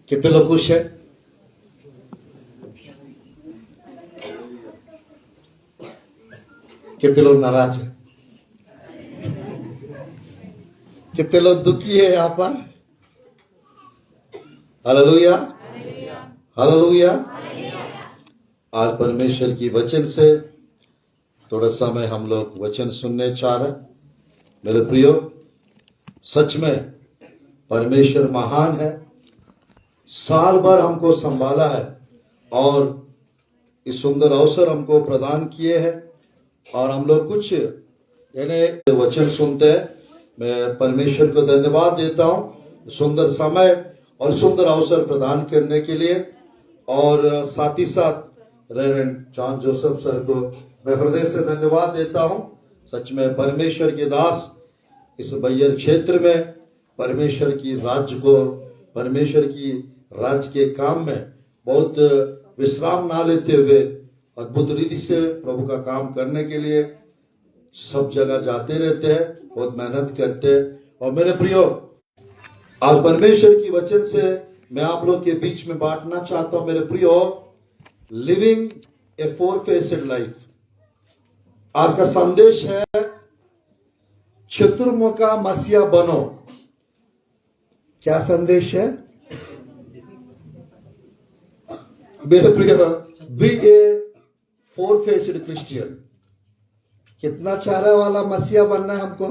कितने लोग खुश है? कितने लोग नाराज है? कितने लोग दुखी है यहाँ पर? Hallelujah, hallelujah. आज परमेश्वर की वचन से थोड़ा समय हम लोग वचन सुनने चाह रहे। मेरे प्रियो, सच में परमेश्वर महान है। साल भर हमको संभाला है और इस सुंदर अवसर हमको प्रदान किए हैं और हम लोग कुछ यानी वचन सुनते हैं। मैं परमेश्वर को धन्यवाद देता हूँ सुंदर समय और सुंदर अवसर प्रदान करने के लिए। और साथ ही साथ रेवरेंड जॉन जोसेफ सर को मैं हृदय से धन्यवाद देता हूँ। सच में परमेश्वर के दास इस बैयर क्षेत्र में परमेश्वर की राज्य को, परमेश्वर की राज्य के काम में बहुत विश्राम ना लेते हुए अद्भुत रीति से प्रभु का काम करने के लिए सब जगह जाते रहते हैं, बहुत मेहनत करते हैं। और मेरे प्रियो, आज परमेश्वर की वचन से मैं आप लोग के बीच में बांटना चाहता हूं। मेरे प्रियो, लिविंग ए फोर फेसेड लाइफ। आज का संदेश है चतुर्मुखा मसीहा बनो। क्या संदेश है? मेरे प्रिय, बी ए फोर फेस्ड क्रिश्चियन। कितना चेहरा वाला मसीहा बनना है हमको?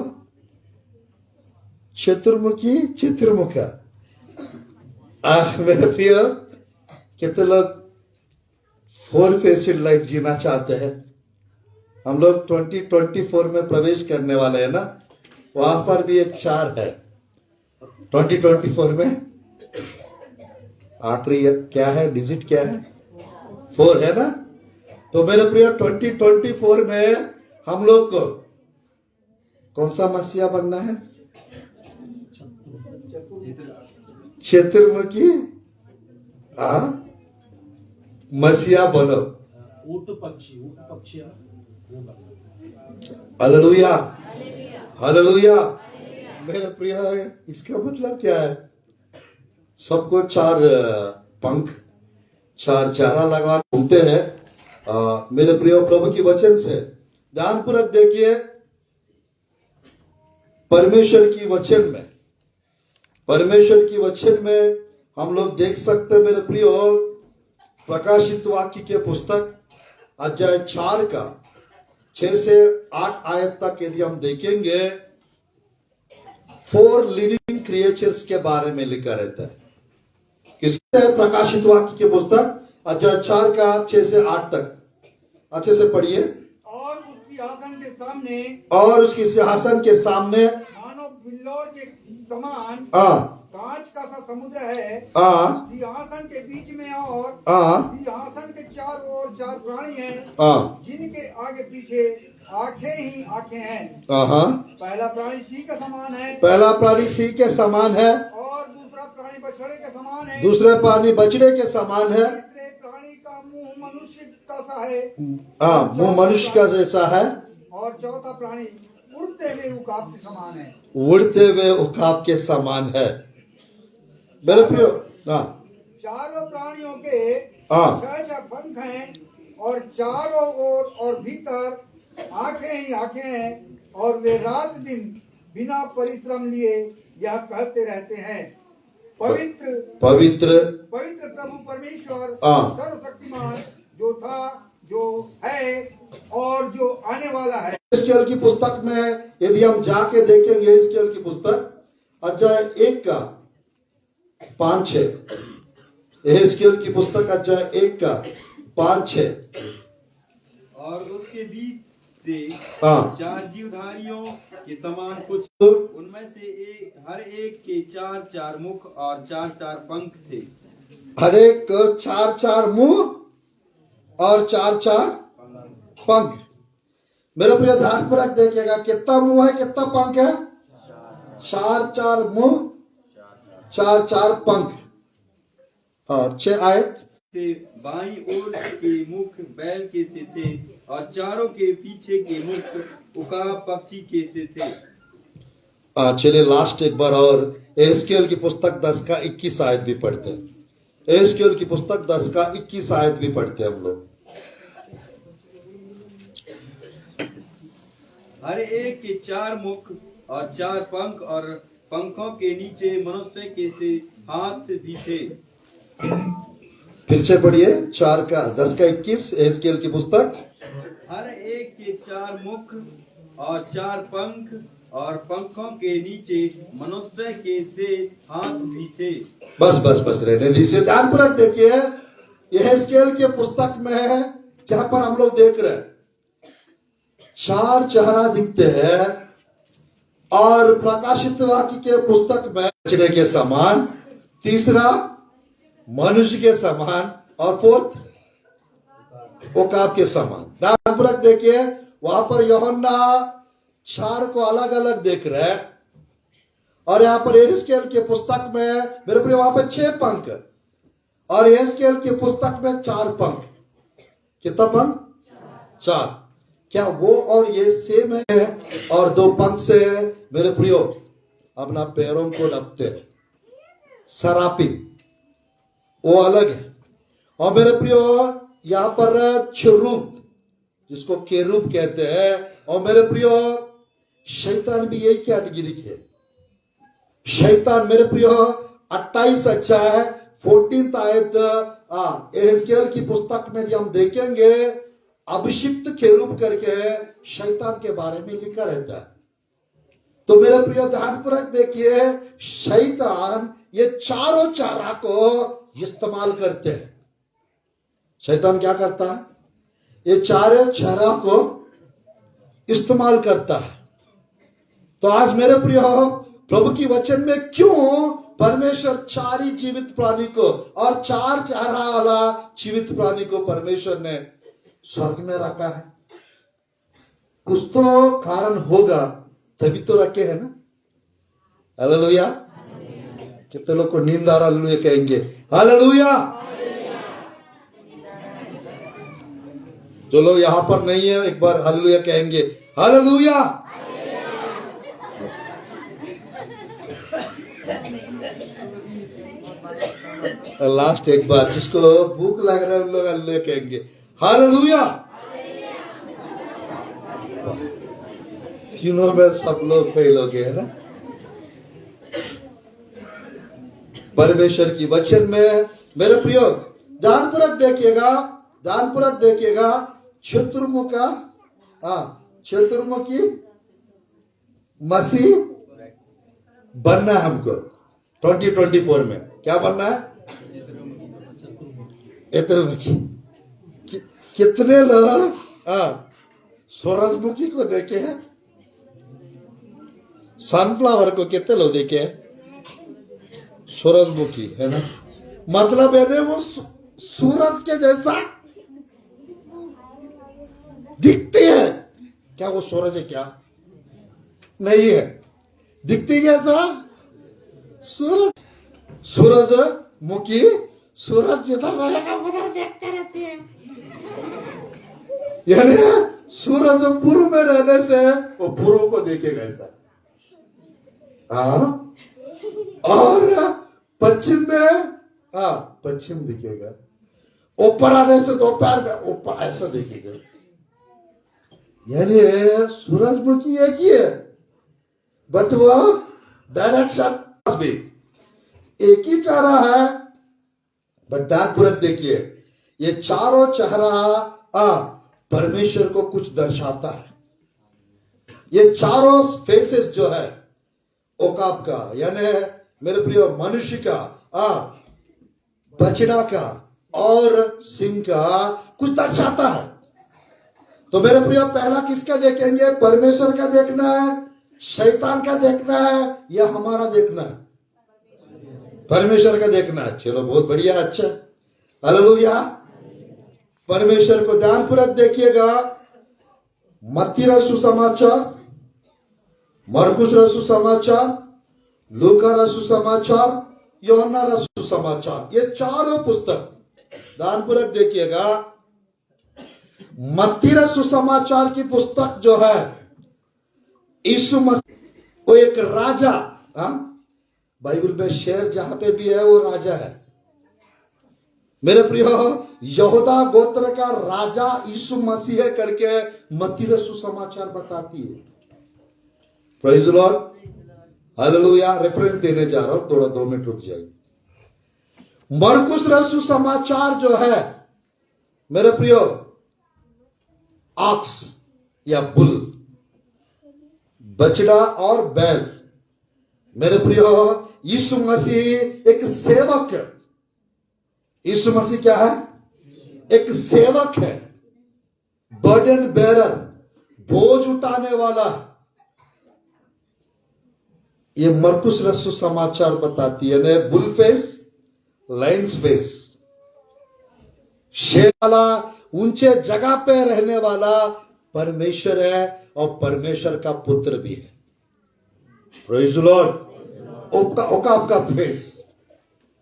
चतुर्मुखी, चतुर्मुखा। मेरे प्रिय, कितने लोग फोर फेस्ड लाइफ जीना चाहते हैं? हम लोग 2024 में प्रवेश करने वाले हैं ना, वहां पर भी एक 4 है 2024 में। आखिरी क्या है, डिजिट क्या है? 4 है ना। तो मेरे प्रिय, 2024 में हम लोग को कौन सा मसीहा बनना है? चतुर्मुखी मसीहा बनो। ऊट पक्षी हालेलुया, हालेलुया। मेरे प्रिय, इसका मतलब क्या है? सबको 4 पंख, 4 चेहरा लगा घूमते हैं। मेरे प्रिय, प्रभु की वचन से ध्यानपूर्वक देखिए। परमेश्वर की वचन में हम लोग देख सकते हैं मेरे प्रियो, प्रकाशित वाक्य के पुस्तक अध्याय 4 का 6 से 8 आयत तक यदि हम देखेंगे, 4 लिविंग क्रिएचर्स के बारे में लिखा रहता है। किसके? प्रकाशित वाक्य के पुस्तक अध्याय 4 का 6 से 8 तक। अच्छे से पढ़िए। और उसकी सिंहासन के सामने मानो बिल्लौर के समान कांच का सा समुद्र है। सिंहासन के बीच में और सिंहासन के चारों ओर 4 प्राणी हैं, जिनके आगे पीछे आंखें ही आंखें हैं। पहला प्राणी सिंह के समान है। और दूसरा प्राणी बछड़े के समान है। दूसरा प्राणी बछड़े के समान है। तीसरे प्राणी का मुंह मनुष्य का सा है। मुंह मनुष्य का जैसा है। और चौथा प्राणी उड़ते हुए उकाब के समान है। मेरे प्रियो, चारों प्राणियों के 6 पंख हैं और चारों ओर और भीतर आंखें ही आंखें हैं, और वे रात दिन बिना परिश्रम लिए यह कहते रहते हैं, पवित्र पवित्र पवित्र प्रभु परमेश्वर सर्वशक्तिमान, जो था, जो है और जो आने वाला है। एहेजकेल की पुस्तक में यदि हम जाके देखेंगे, एहेजकेल की पुस्तक अध्याय 1 का 5-6। एहेजकेल की पुस्तक अध्याय 1 का 5-6। और उसके बीच से 4 जीवधारियों के समान कुछ, उनमें से हर एक के 4-4 मुख और 4-4 पंख थे। हर एक 4-4 मुंह और 4-4 पंख। मेरा प्रिय, ध्यानपूर्वक देखिएगा, कितना मुंह है, कितना पंख है? 4-4 मुंह, 4-4 पंख। और 6 आयत से बाईं ओर के मुख बैल के से थे, और चारों के पीछे के मुख उकाब पक्षी के से थे। चलिए लास्ट एक बार और एहेजकेल की पुस्तक 10 का 21 आयत भी पढ़ते हैं। एहezकेल की पुस्तक 10 का 21 आयत भी पढ़ते हैं हम लोग। हर एक के 4 मुख और 4 पंख, और पंखों के नीचे मनुष्य के से हाथ भी थे। फिर से पढ़िए, 4 का 10 का 21 एहezकेल की पुस्तक। हर एक के 4 मुख और 4 पंख, और पंखों के नीचे मनुष्य के से हाथ भी थे। बस बस बस रहने दीजिए, ध्यानपूर्वक देखिए। एहezकेल के पुस्तक में है, जहां पर हम लोग देख रहे हैं 4 चेहरा दिखते हैं, और प्रकाशित वाक्य के पुस्तक में बछड़े के समान, तीसरा मनुष्य के समान, और फोर्थ ओकाब के समान। ध्यानपूर्वक देखिए, वहां पर यूहन्ना 4 को अलग अलग देख रहे हैं, और यहां पर एहezकेल के पुस्तक में मेरे प्रिय वहां पर 6 पंख, और एहezकेल की पुस्तक में 4 पंख। कितना पंख? 4। क्या वो और ये सेम है? और 2 पंख से मेरे प्रियो अपना पैरों को ढकते हैं, सरापी, वो अलग है। और मेरे प्रियो यहां पर चुरूप, जिसको केरूप कहते हैं, और मेरे प्रियो शैतान भी यही कैटेगरी के। शैतान मेरे प्रियो 28 अच्छा है 14 आयत एहezकेल की पुस्तक में यदि हम देखेंगे, अभिषिक्त केरूब करके शैतान के बारे में लिखा रहता है। तो मेरे प्रिय ध्यानपूर्वक देखिए, शैतान ये चारों चारा को इस्तेमाल करते हैं। शैतान क्या करता है? ये चारों चारा को इस्तेमाल करता है। तो आज मेरे प्रिय प्रभु की वचन में क्यों परमेश्वर 4 ही जीवित प्राणी को और 4 चेहरा वाला जीवित प्राणी को परमेश्वर ने स्वर्ग में रखा है? कुछ तो कारण होगा, तभी तो रखे है ना। हालेलुया। कितने लोग को नींद आ रहा? हालेलुया कहेंगे। हालेलुया। जो लोग यहां पर नहीं है, एक बार हालेलुया कहेंगे। हालेलुया। लास्ट एक बार, जिसको भूख लग रहा है उन लोग हालेलुया कहेंगे। हालेलुया। तीनों में सब लोग फेल हो गए ना। परमेश्वर की वचन में मेरे प्रियो ध्यानपूर्वक देखिएगा, ध्यानपूर्वक देखिएगा। चतुर्मुखा, चतुर्मुखी मसीह बनना है हमको 2024 में। क्या बनना है? चतुर्मुखी। कितने लोग सूरजमुखी को देखे हैं? सनफ्लावर को कितने लोग देखे हैं? सूरजमुखी है ना, मतलब है वो सूरज के जैसा दिखती है। क्या वो सूरज है? क्या नहीं है, दिखती कैसा? सूरज। सूरजमुखी सूरज जिधर रहेगा उधर देखते रहती है। यानी सूरज पूर्व में रहने से वो पूर्व को देखेगा ऐसा, और पश्चिम में पश्चिम दिखेगा। ऊपर आने से दोपहर में ऊपर ऐसा दिखेगा। यानी सूरजमुखी एक ही है, बट वो डायरेक्शन भी एक ही चारा है। बट ध्यानपूर्वक देखिए, ये चारों चेहरा परमेश्वर को कुछ दर्शाता है। ये चारों फेसेस जो है ओकाब का, यानी मेरे प्रिय मनुष्य का, बछड़ा का और सिंह का कुछ दर्शाता है। तो मेरे प्रिय पहला किसका देखेंगे? परमेश्वर का देखना है, शैतान का देखना है, या हमारा देखना है? परमेश्वर का देखना है। चलो बहुत बढ़िया, अच्छा, हालेलुया। परमेश्वर को ध्यानपूर्वक देखिएगा। मत्ती रसू समाचार, मरकुस रसू समाचार, लूका रसू समाचार, यूहन्ना रसू समाचार, ये चारों पुस्तक ध्यानपूर्वक देखिएगा। मत्ती रसू समाचार की पुस्तक जो है, यीशु मसीह वो एक राजा, बाइबल में शेर जहां पे भी है वो राजा है। मेरे प्रियो, यहूदा गोत्र का राजा यीशु मसीह है करके मत्ती सुसमाचार बताती है। Praise the lord, hallelujah. Reference देने जा रहा हूं, थोड़ा 2 मिनट रुक जाइए। मरकुस सुसमाचार जो है मेरे प्रियो, ऑक्स या बुल, बछड़ा और बैल, मेरे प्रियो यीशु मसीह एक सेवक है। यीशु मसीह क्या है? एक सेवक है, बर्डन बेरर, बोझ उठाने वाला। ये मरकुस रस्सु समाचार बताती है ने बुल फेस, लाइन्स फेस, शेर वाला, ऊंचे जगह पे रहने वाला परमेश्वर है और परमेश्वर का पुत्र भी है। Praise the Lord. ओकाब का फेस,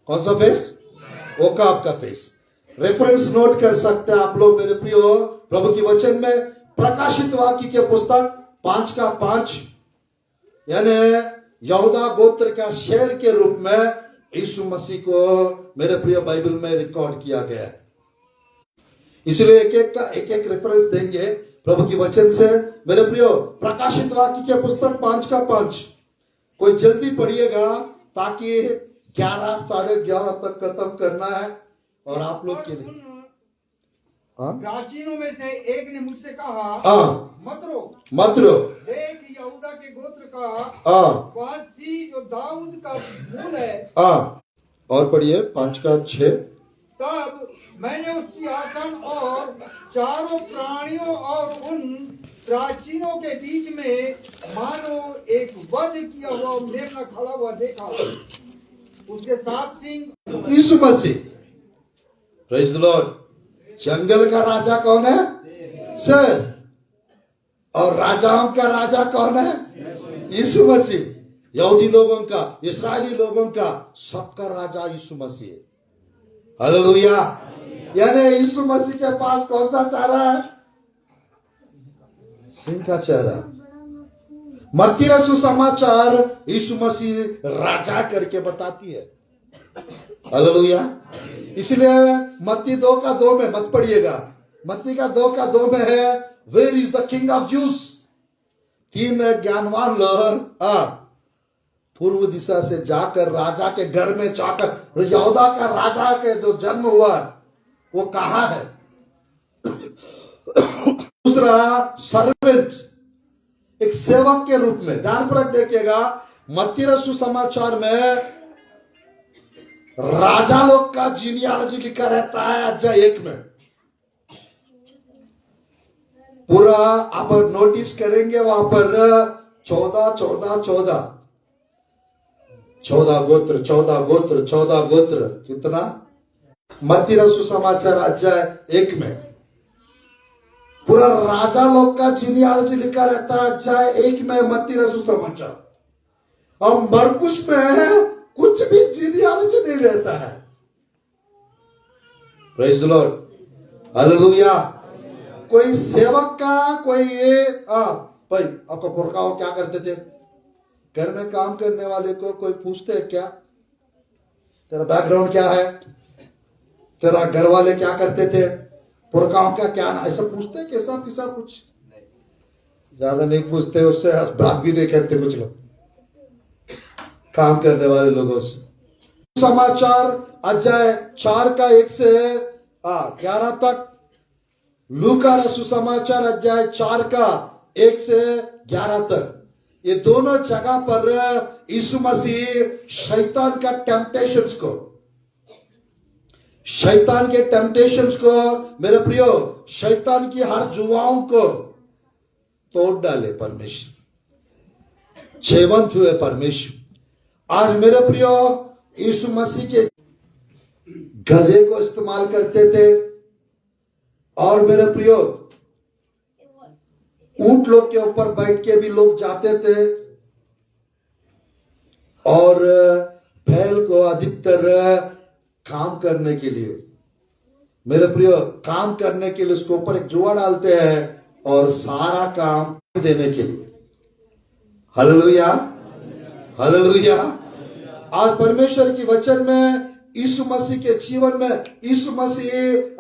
कौन सा फेस? ओकाब का फेस। रेफरेंस नोट कर सकते हैं आप लोग मेरे प्रियो प्रभु की वचन में, प्रकाशित वाक्य के पुस्तक 5:5, यानी यहूदा गोत्र का शेर के रूप में यीशु मसीह को मेरे प्रिय बाइबल में रिकॉर्ड किया गया है। इसलिए एक एक रेफरेंस देंगे प्रभु की वचन से मेरे प्रियो। प्रकाशित वाक्य के पुस्तक 5:5, कोई जल्दी पढ़िएगा ताकि 11 साढ़े 11 तक खत्म करना है और आप लोग के लिए। प्राचीनों में से एक ने मुझसे कहा, मत रो, देख यहूदा के गोत्र का वासी जो दाऊद का मूल है। और पढ़िए 5:6। तब मैंने उस सिंहासन और चारों प्राणियों और उन प्राचीनों के बीच में मानो एक वध किया हुआ मेमना खड़ा हुआ देखा। उसके 7 सिंह Yeshu Masih. Praise the lord. जंगल का राजा कौन है? शेर। और राजाओं का राजा कौन है? यीशु मसीह। यहूदी लोगों का, इस्राएली लोगों का, सबका राजा यीशु मसीह है। हालेलुया। यानी यीशु मसीह के पास कौन सा चेहरा है? सिंह का चेहरा। मत्ती सुसमाचार यीशु मसीह राजा करके बताती है। हालेलुया। इसलिए मत्ती 2:2 में मत पढ़िएगा, मत्ती का 2:2 में है, where is the king of Jews. 3 ज्ञानवान लोग पूर्व दिशा से जाकर राजा के घर में जाकर, यहूदा का राजा के जो जन्म हुआ वो कहां है? दूसरा सर्वेंट, एक सेवक के रूप में। ध्यानपूर्वक देखिएगा, मत्ती सुसमाचार में राजा लोग का जीनियोलॉजी लिखा रहता है अध्याय 1 में। पूरा आप नोटिस करेंगे वहां पर 14 गोत्र, 14 गोत्र। कितना? मत्ती सुसमाचार अध्याय 1 में पूरा राजा लोग का जीनियोलॉजी लिखा रहता है अध्याय 1 में मत्ती सुसमाचार। और मरकुस में कुछ भी जीनियोलॉजी नहीं रहता है। Praise the lord, hallelujah. कोई सेवक का, कोई ये भाई आपका पुरखाओं क्या करते थे? घर में काम करने वाले को कोई पूछते है क्या तेरा बैकग्राउंड क्या है, तेरा घर वाले क्या करते थे, पुरखाओं का क्या ना, ऐसा पूछते हैं? कैसा किसा कुछ ज्यादा नहीं पूछते, उससे बात भी नहीं करते कुछ लोग काम करने वाले लोगों से। समाचार अध्याय 4 का 1 से 11 तक, लूका सुसमाचार अध्याय 4 का 1 से 11 तक, ये दोनों जगह पर यीशु मसीह शैतान का शैतान के टेम्पटेशंस को मेरे प्रियो, शैतान की हर जुआओं को तोड़ डाले परमेश्वर, जीवंत हुए परमेश्वर। आज मेरे प्रियो यीशु मसीह के गधे को इस्तेमाल करते थे, और मेरे प्रियो ऊंट लोग के ऊपर बैठ के भी लोग जाते थे, और बैल को अधिकतर काम करने के लिए, मेरे प्रियो काम करने के लिए उसके ऊपर एक जुआ डालते हैं और सारा काम देने के लिए। Hallelujah, hallelujah. आज परमेश्वर की वचन में यीशु मसीह के जीवन में यीशु मसीह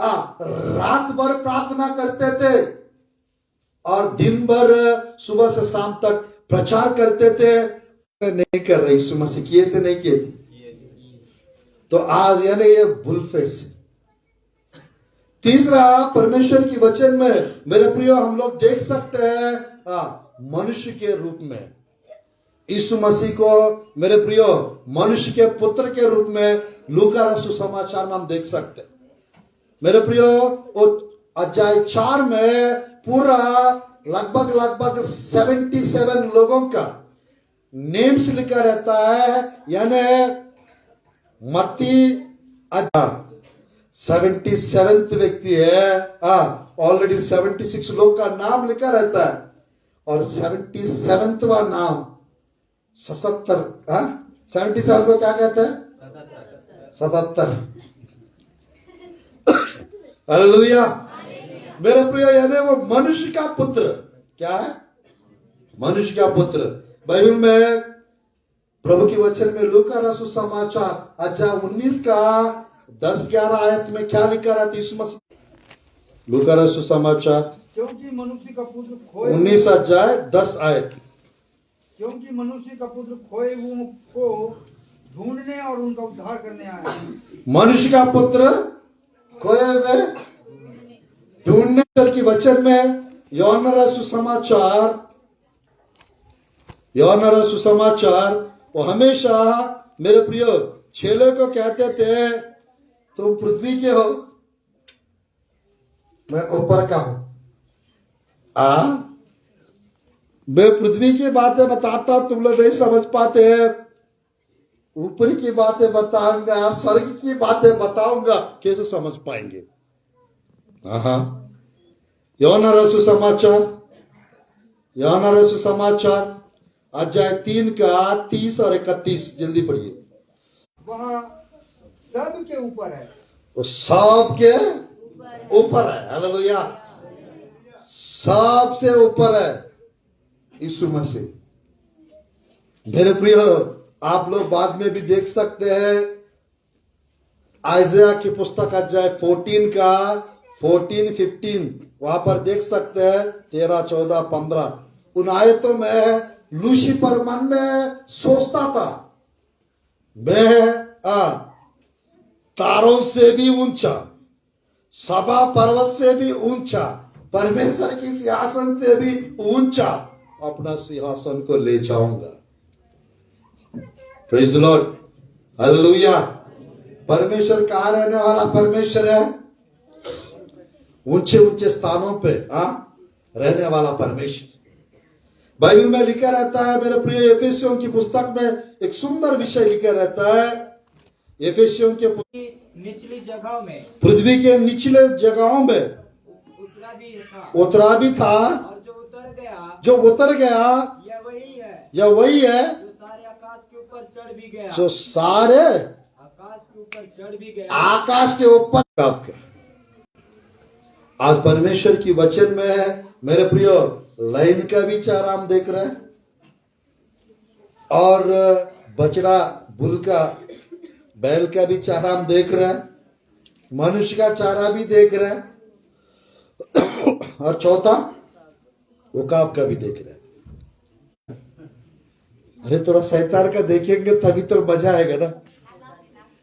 रात भर प्रार्थना करते थे और दिन भर सुबह से शाम तक प्रचार करते थे। नहीं कर रहे यीशु मसीह, किए थे नहीं किए थे? तो आज यानी ये बुलफेस। तीसरा, परमेश्वर की वचन में मेरे प्रियो हम लोग देख सकते हैं मनुष्य के रूप में यीशु मसीह को मेरे प्रियो मनुष्य के पुत्र के रूप में लूका रसूल समाचार में हम देख सकते हैं। मेरे प्रियो अध्याय 4 में पूरा लगभग 77 लोगों का नेम्स लिखा रहता है, यानी मत्ती 77th व्यक्ति है। ऑलरेडी 76 लोग का नाम लिखा रहता है और 77वां नाम 77 को क्या कहते हैं? 77। हालेलुया। मेरे प्रिय, यानी वो मनुष्य का पुत्र। क्या है? मनुष्य का पुत्र। बाइबल में प्रभु के वचन में लूका रसूल समाचार अध्याय 19 का 10-11 आयत में क्या लिखा रहता है? यीशु मसीह, लूका रसूल समाचार क्योंकि मनुष्य का पुत्र खोए 19 अध्याय 10 आयत। क्योंकि मनुष्य का पुत्र खोए हुओं को ढूंढने और उनका उद्धार करने आया। मनुष्य का पुत्र खोए हुए ढूंढने की वचन में यूहन्ना रसूल समाचार वो हमेशा मेरे प्रियो चेलों को कहते थे, तुम पृथ्वी के हो, मैं ऊपर का हूं। मैं पृथ्वी की बातें बताता, तुम लोग नहीं समझ पाते हैं। ऊपर की बातें बताऊंगा, स्वर्ग की बातें बताऊंगा, कैसे समझ पाएंगे? यूहन्ना रसूल समाचार अध्याय 3 का 30 और 31 जल्दी पढ़िए। वह सब के ऊपर है, वो सब के ऊपर है। हालेलुया। सबसे ऊपर है यीशु मसीह। मेरे प्रिय, आप लोग बाद में भी देख सकते हैं आइज़ाया की पुस्तक अध्याय 14 का 14-15 वहां पर देख सकते हैं 13, 14, 15 उन आयतों में लूसीफर मन में सोचता था, मैं तारों से भी ऊंचा, सभा पर्वत से भी ऊंचा, परमेश्वर की सिंहासन से भी ऊंचा अपना सिंहासन को ले जाऊंगा। Praise the lord. हालेलुया। परमेश्वर कहाँ रहने वाला परमेश्वर है? ऊंचे ऊंचे स्थानों पे रहने वाला परमेश्वर। बाइबल में लिखा रहता है मेरे प्रिय, एफेसियों की पुस्तक में एक सुंदर विषय लिखा रहता है। एफेसियों के निचली जगहों में, पृथ्वी के निचले जगहों में उतरा भी था, और जो उतर गया यह वही है जो सारे आकाश के ऊपर चढ़ भी गया, जो सारे आकाश के ऊपर चढ़ भी गया। आकाश के ऊपर। आपका आज परमेश्वर की वचन में है मेरे प्रियो, लाइन का भी चारा हम देख रहे हैं और बछड़ा बुल का बैल का भी चारा हम देख रहे हैं, मनुष्य का चारा भी देख रहे हैं और चौथा उकाब का भी देख रहे हैं। अरे थोड़ा शैतान का देखेंगे तभी तो मजा आएगा ना।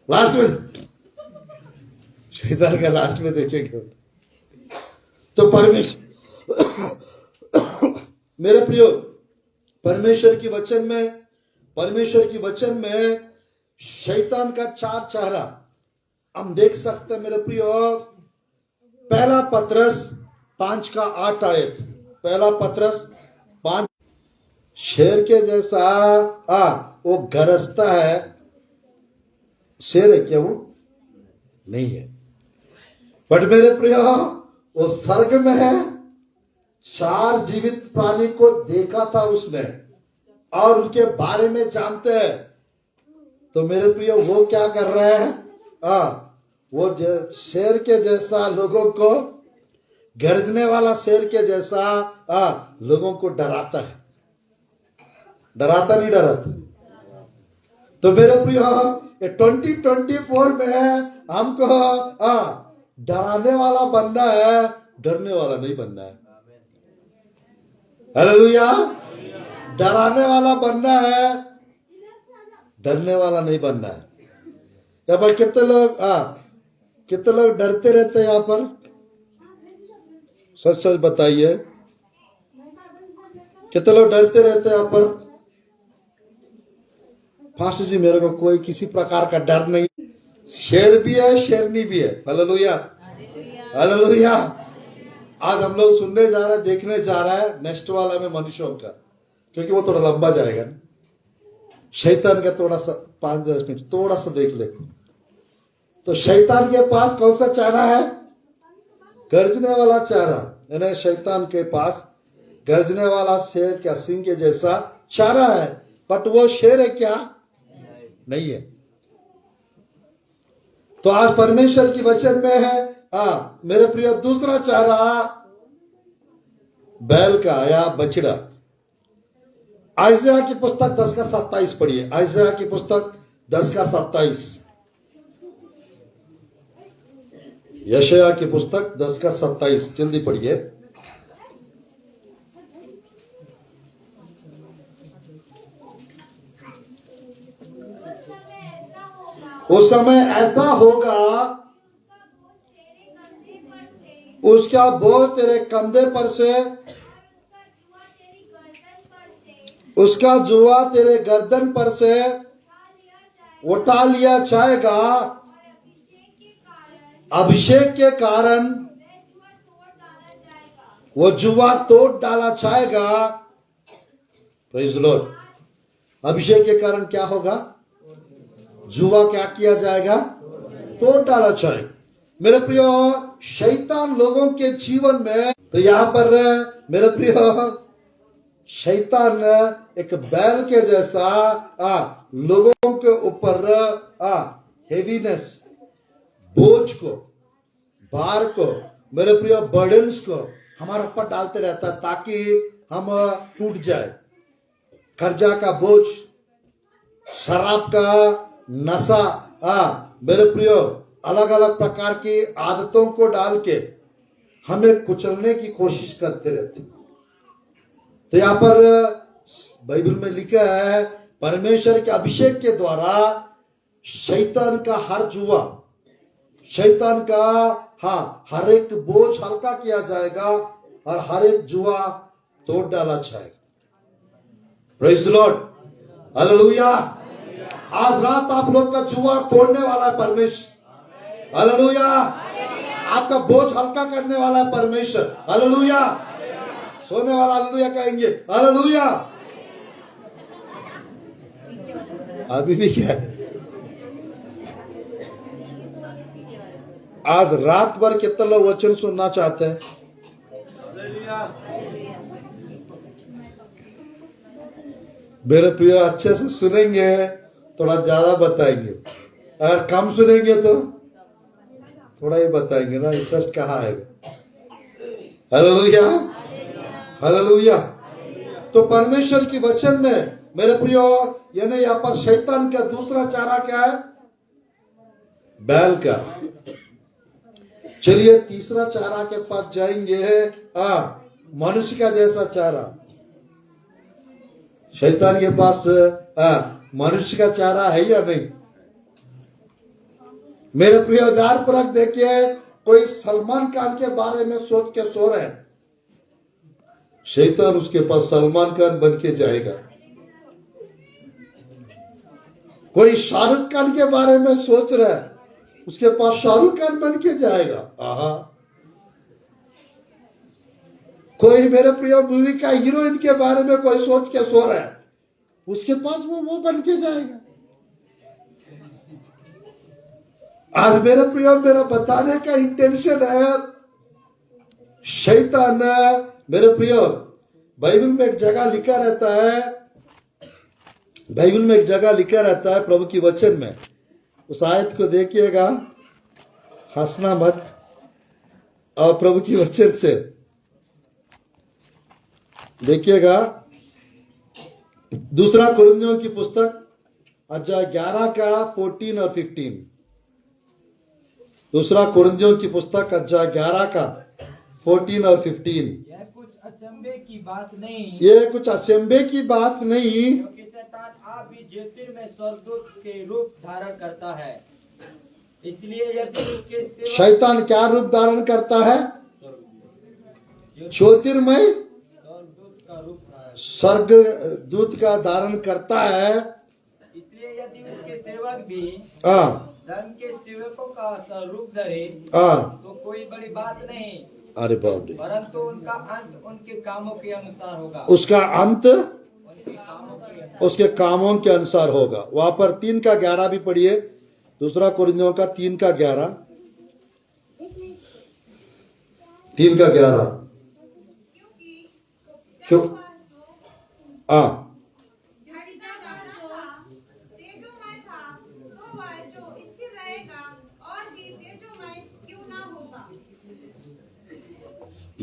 लास्ट में शैतान का लास्ट में देखेंगे तो परमेश्वर मेरे प्रियो, परमेश्वर की वचन में शैतान का 4 चेहरा हम देख सकते हैं मेरे प्रियो। पहला पत्रस 5 का 8 आयत, पहला पत्रस 5। शेर के जैसा वो गरजता है। शेर है क्या? वो नहीं है। बट मेरे प्रियो, वो स्वर्ग में है। 4 जीवित प्राणी को देखा था उसने और उनके बारे में जानते हैं। तो मेरे प्रियो, वो क्या कर रहे हैं? वो शेर के जैसा लोगों को, गरजने वाला शेर के जैसा लोगों को डराता है। डराता नहीं डराता? तो मेरे प्रियो, ये 2024 में हमको डराने वाला बनना है, डरने वाला नहीं बनना है। हालेलुया। डराने वाला बनना है, डरने वाला नहीं बनना है। यहाँ पर कितने लोग डरते रहते हैं यहाँ पर? सच सच बताइए, कितने लोग डरते रहते हैं यहाँ पर? फास्टर जी मेरे को कोई किसी प्रकार का डर नहीं, शेर भी है शेरनी भी है। Hallelujah hallelujah. आज हम लोग सुनने जा रहे हैं, देखने जा रहा है नेक्स्ट वाला में मनुष्यों का, क्योंकि वो थोड़ा लंबा जाएगा ना। शैतान का थोड़ा सा 5-10 मिनट थोड़ा सा देख ले। तो शैतान के पास कौन सा चारा है? गर्जने वाला चारा। यानी शैतान के पास गर्जने वाला शेर क्या सिंह के जैसा चारा है, बट वो शेर है क्या? नहीं है। तो आज परमेश्वर की वचन में है मेरे प्रिय दूसरा चारा बैल का या बछड़ा। आइज़ाया की पुस्तक 10:27 पढ़िए। आइज़ाया की पुस्तक 10:27। यशायाह की पुस्तक 10:27 जल्दी पढ़िए। उस समय ऐसा होगा उसका बोझ तेरे कंधे पर से, उसका जुआ तेरे गर्दन पर से उठा लिया जाएगा। अभिषेक के कारण वो जुआ तोड़ डाला जाएगा। Praise the Lord. अभिषेक के कारण क्या होगा? जुआ क्या किया जाएगा? तोड़ डाला जाएगा। मेरे प्रियो, शैतान लोगों के जीवन में, तो यहां पर मेरे प्रियो शैतान एक बैल के जैसा लोगों के ऊपर हेवीनेस, बोझ को, भार को, मेरे प्रियो बर्डन्स को हमारे ऊपर डालते रहता है ताकि हम टूट जाए। कर्जा का बोझ, शराब का नशा, मेरे प्रियो अलग अलग प्रकार की आदतों को डाल के हमें कुचलने की कोशिश करते रहते। तो यहां पर बाइबल में लिखा है परमेश्वर के अभिषेक के द्वारा शैतान का हर जुआ, शैतान का हर एक बोझ हल्का किया जाएगा और हर एक जुआ तोड़ डाला जाएगा। Praise the lord. हालेलुया। आज रात आप लोग का जुआ तोड़ने वाला है परमेश्वर। हालेलुया। आपका बोझ हल्का करने वाला है परमेश्वर। हालेलुया। सोने वाला हालेलुया कहेंगे। हालेलुया। अभी भी क्या है? आज रात भर कितने लोग वचन सुनना चाहते हैं? मेरे प्रिय अच्छे से सुनेंगे, थोड़ा ज्यादा बताएंगे। अगर कम सुनेंगे तो थोड़ा ही बताएंगे ना, इंटरेस्ट कहाँ आएगा? Hallelujah hallelujah. तो परमेश्वर की वचन में मेरे प्रियो, यानी यहाँ पर शैतान का दूसरा चारा क्या है? बैल का। चलिए तीसरा चारा के पास जाएंगे। मनुष्य का जैसा चारा। शैतान के पास मनुष्य का चारा है या नहीं? मेरे प्रिय उदार परख देखिए, कोई सलमान खान के बारे में सोच के सो रहे हैं, शैतान उसके पास सलमान खान बन के जाएगा। कोई शाहरुख खान के बारे में सोच रहा है, उसके पास शाहरुख खान बन के जाएगा। कोई मेरे प्रिय मूवी का हीरोइन के बारे में कोई सोच के सो रहा है, उसके पास वो बन के जाएगा। आज मेरे प्रिय, मेरा बताने का इंटेंशन है, शैतान मेरे प्रिय, बाइबल में एक जगह लिखा रहता है, बाइबल में एक जगह लिखा रहता है प्रभु की वचन में, उस आयत को देखिएगा, हंसना मत, और प्रभु की वचन से देखिएगा। दूसरा कुरिन्थियों की पुस्तक अध्याय 11 का 14 और 15। दूसरा कुरिन्थियों की पुस्तक अध्याय 11 का 14 और 15। यह कुछ अचंभे की बात नहीं, ये कुछ अचंभे की बात नहीं, क्योंकि शैतान आप भी ज्योतिर्मय स्वर्गदूत के रूप धारण करता है। इसलिए यदि उसके सेवक शैतान क्या रूप धारण करता है? ज्योतिर्मय स्वर्गदूत का रूप धारण, स्वर्गदूत का धारण करता है। इसलिए यदि उसके सेवक भी हाँ धर्म के सेवकों का स्वरूप धरे हाँ, तो कोई बड़ी बात नहीं, अरे बाप रे, परंतु उनका अंत उनके कामों के अनुसार होगा। उसका अंत उनके कामों के अनुसार। उसके कामों के अनुसार होगा। वहां पर 3 का 11 भी पढ़िए, दूसरा कुरिन्थियों का 3 का 11, 3 का 11। क्यों? हाँ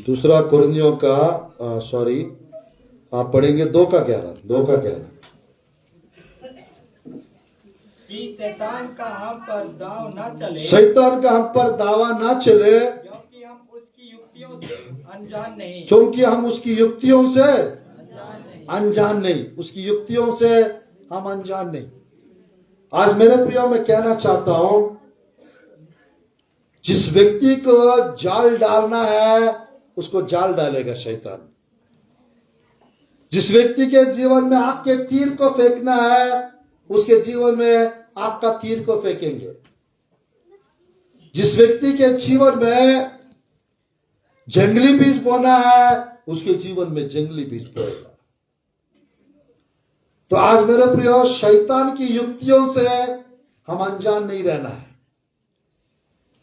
दूसरा कुरिन्थियों का सॉरी, आप पढ़ेंगे 2 का 11, 2 का 11। कि शैतान का हम पर दाव न चले, शैतान का हम पर दावा ना चले, क्योंकि हम उसकी युक्तियों से अनजान नहीं। क्योंकि हम उसकी युक्तियों से अनजान नहीं। अनजान नहीं, उसकी युक्तियों से हम अनजान नहीं। आज मेरे प्रियो मैं कहना चाहता हूं, जिस व्यक्ति को जाल डालना है उसको जाल डालेगा शैतान। जिस व्यक्ति के जीवन में आग के तीर को फेंकना है उसके जीवन में आग का तीर को फेंकेंगे। जिस व्यक्ति के जीवन में जंगली बीज बोना है उसके जीवन में जंगली बीज बोएगा। तो आज मेरे प्रियो, शैतान की युक्तियों से हम अनजान नहीं रहना है।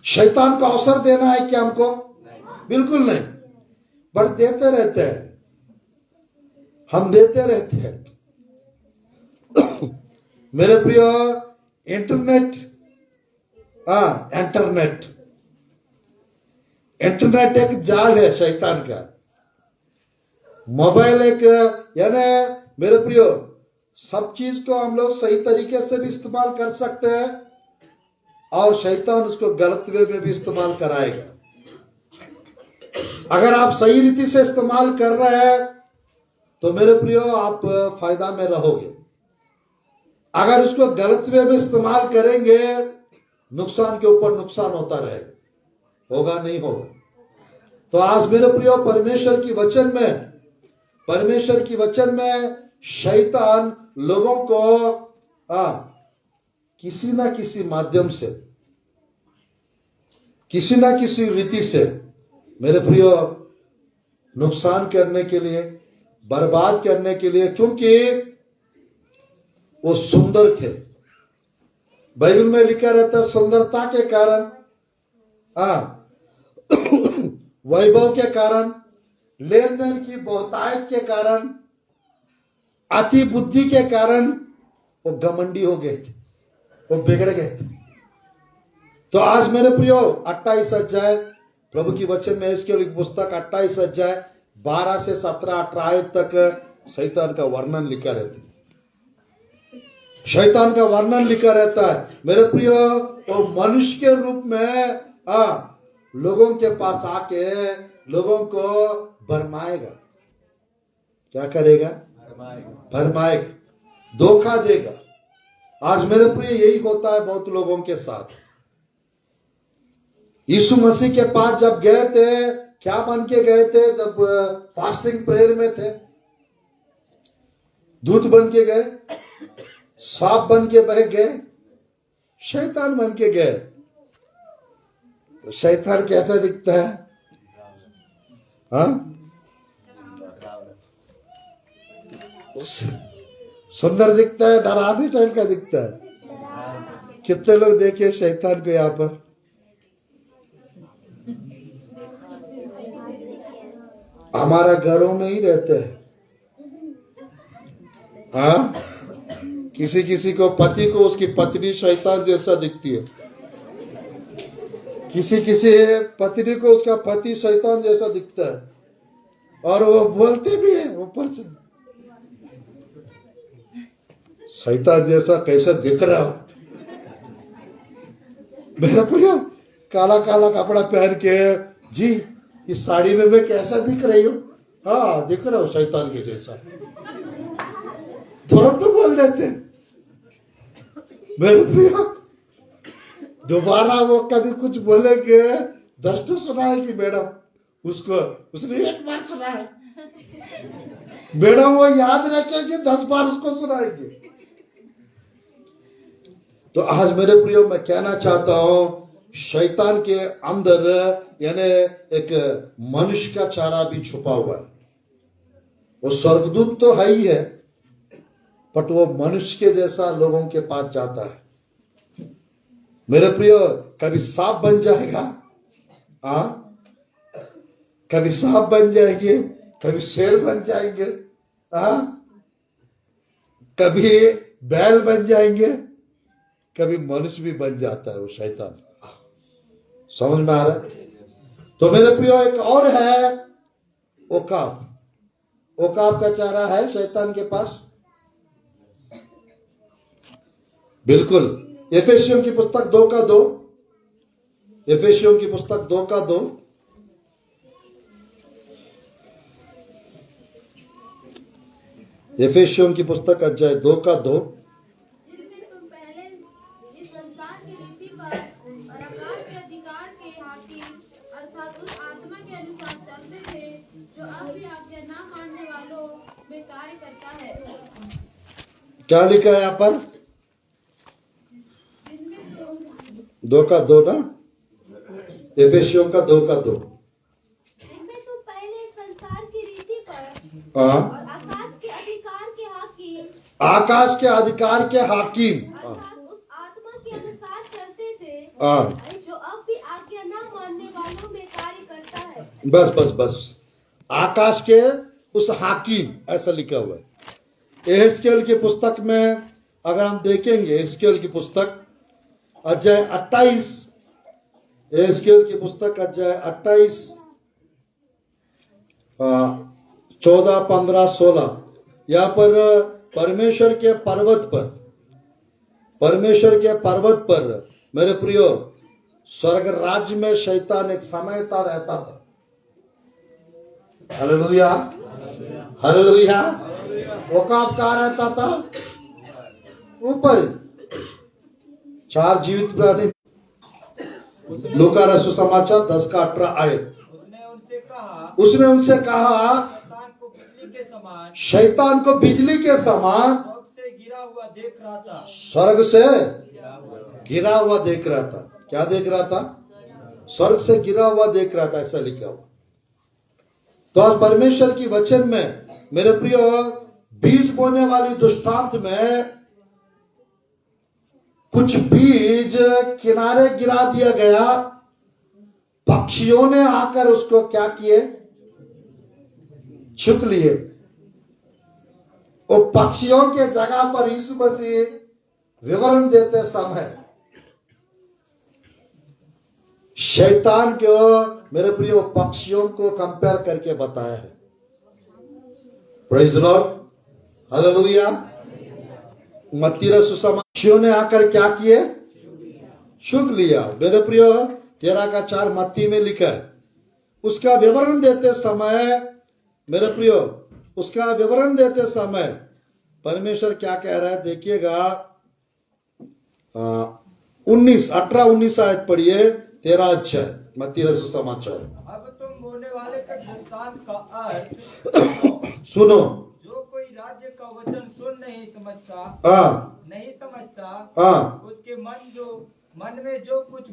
शैतान को अवसर देना है क्या हमको? बिल्कुल नहीं, बट देते रहते हैं, हम देते रहते हैं। मेरे प्रियो, इंटरनेट एक जाल है शैतान का। मोबाइल एक, यानी मेरे प्रियो, सब चीज को हम लोग सही तरीके से भी इस्तेमाल कर सकते हैं और शैतान उसको गलत वे में भी इस्तेमाल कराएगा। अगर आप सही रीति से इस्तेमाल कर रहे हैं तो मेरे प्रियो आप फायदा में रहोगे। अगर उसको गलत वे में इस्तेमाल करेंगे, नुकसान के ऊपर नुकसान होता रहेगा, होगा नहीं होगा। तो आज मेरे प्रियो, परमेश्वर की वचन में शैतान लोगों को किसी ना किसी माध्यम से, किसी ना किसी रीति से मेरे प्रियो नुकसान करने के लिए, बर्बाद करने के लिए, क्योंकि वो सुंदर थे। बाइबल में लिखा रहता है सुंदरता के कारण, वैभव के कारण, लेन देन की बहुतायत के कारण, अति बुद्धि के कारण वो घमंडी हो गए थे, वो बिगड़ गए थे। तो आज मेरे प्रियो 28 अध्याय प्रभु की वचन में, इसके पुस्तक 28 अध्याय 12 से 17-18 तक शैतान का वर्णन लिखा रहता है। शैतान का वर्णन लिखा रहता है मेरे प्रियो। वो मनुष्य के रूप में लोगों के पास आके लोगों को भरमाएगा। क्या करेगा? भरमाएगा, धोखा देगा। आज मेरे प्रिय यही होता है बहुत लोगों के साथ। यीशु मसीह के पास जब गए थे, क्या बन के गए थे? जब फास्टिंग प्रेयर में थे, दूत बन के गए, सांप बन के बह गए, शैतान बन के गए। तो शैतान कैसा दिखता है? हाँ, सुंदर दिखता है, डरावनी टाइप का दिखता है। कितने लोग देखे शैतान को यहाँ पर? हमारा घरों में ही रहते हैं। हाँ, किसी किसी को पति को उसकी पत्नी शैतान जैसा दिखती है, किसी किसी पत्नी को उसका पति शैतान जैसा दिखता है, और वो बोलते भी है ऊपर से शैतान जैसा कैसे दिख रहा हो मेरा भैया, काला काला कपड़ा पहन के, जी इस साड़ी में मैं कैसा दिख रही हूँ? हाँ दिख रहा हूँ शैतान के जैसा, तुरंत तो बोल देते हैं। मेरे भैया दोबारा वो कभी कुछ बोलेंगे, 10 तो सुनाएगी मैडम उसको, उसने एक बार सुना है मैडम, वो याद रखेंगे 10 बार उसको सुनाएंगे। तो आज मेरे प्रियो मैं कहना चाहता हूं, शैतान के अंदर यानी एक मनुष्य का चारा भी छुपा हुआ है। वो स्वर्गदूत तो है ही है, बट वो मनुष्य के जैसा लोगों के पास जाता है। मेरे प्रियो कभी सांप बन जाएगा, कभी सांप बन जाएंगे, कभी शेर बन जाएंगे, कभी बैल बन जाएंगे, कभी मनुष्य भी बन जाता है वो शैतान। समझ में आ रहा है? तो मेरे प्रियो एक और है ओकाब। ओकाब का चारा है शैतान के पास, बिल्कुल। एफेसियों की पुस्तक 2:2, एफेसियों की पुस्तक 2:2, एफेसियों की पुस्तक अध्याय 2:2, जिसमें तुम पहले इस संसार की रीति पर और आकाश के अधिकार के हाकिम अर्थात उस आत्मा के अनुसार चलते थे जो अब भी आज्ञा न मानने वालों में कार्य करता है। क्या लिखा है यहाँ पर? जिनमें तुम 2:2 ना, एफेसियों का 2:2। जिनमें तुम पहले इस संसार की रीति पर हाँ, और आकाश के अधिकार के हाकिम आकाश के अधिकार के हाकिम, अर्थात उस आत्मा के अनुसार चलते थे जो अब भी आज्ञा न मानने वालों में कार्य करता है। बस बस बस, आकाश के उस हाकिम, ऐसा लिखा हुआ है। एहेजकेल की पुस्तक में अगर हम देखेंगे, एहेजकेल की पुस्तक अध्याय 28, एहेजकेल की पुस्तक अध्याय 28 14, 15, 16, यहाँ पर परमेश्वर के पर्वत पर मेरे प्रियो स्वर्ग राज्य में शैतान एक समयता रहता था। Hallelujah, hallelujah. ओकाब कहाँ रहता था? ऊपर। 4 जीवित प्राणी, लूका रसू समाचार 10:18 आए। उसने उनसे कहा शैतान को बिजली के समान स्वर्ग से गिरा हुआ देख रहा था। क्या देख रहा था? स्वर्ग से गिरा हुआ देख रहा था, ऐसा लिखा हुआ। तो आज परमेश्वर की वचन में मेरे प्रियो बीज बोने वाली दृष्टांत में कुछ बीज किनारे गिरा दिया गया, पक्षियों ने आकर उसको क्या किए? छुप लिए। वो पक्षियों के जगह पर यीशु मसीह विवरण देते समय शैतान को मेरे प्रियो पक्षियों को कंपेयर करके बताया है। Praise Lord, hallelujah. मत्ती रसू पक्षियों ने आकर क्या किए? छुप लिया। मेरे प्रियो 13:4 मत्ती में लिखा है। उसका विवरण देते समय मेरे प्रियो, उसका विवरण देते समय परमेश्वर क्या कह रहा है देखिएगा। 18-19 आयत पढ़िए, 13 अध्याय मत्ती रसू समाचार। अब तुम बोलने वाले का दृष्टांत का अर्थ सुनो। जो कोई राज्य का वचन सुन नहीं समझता, उसके मन में जो कुछ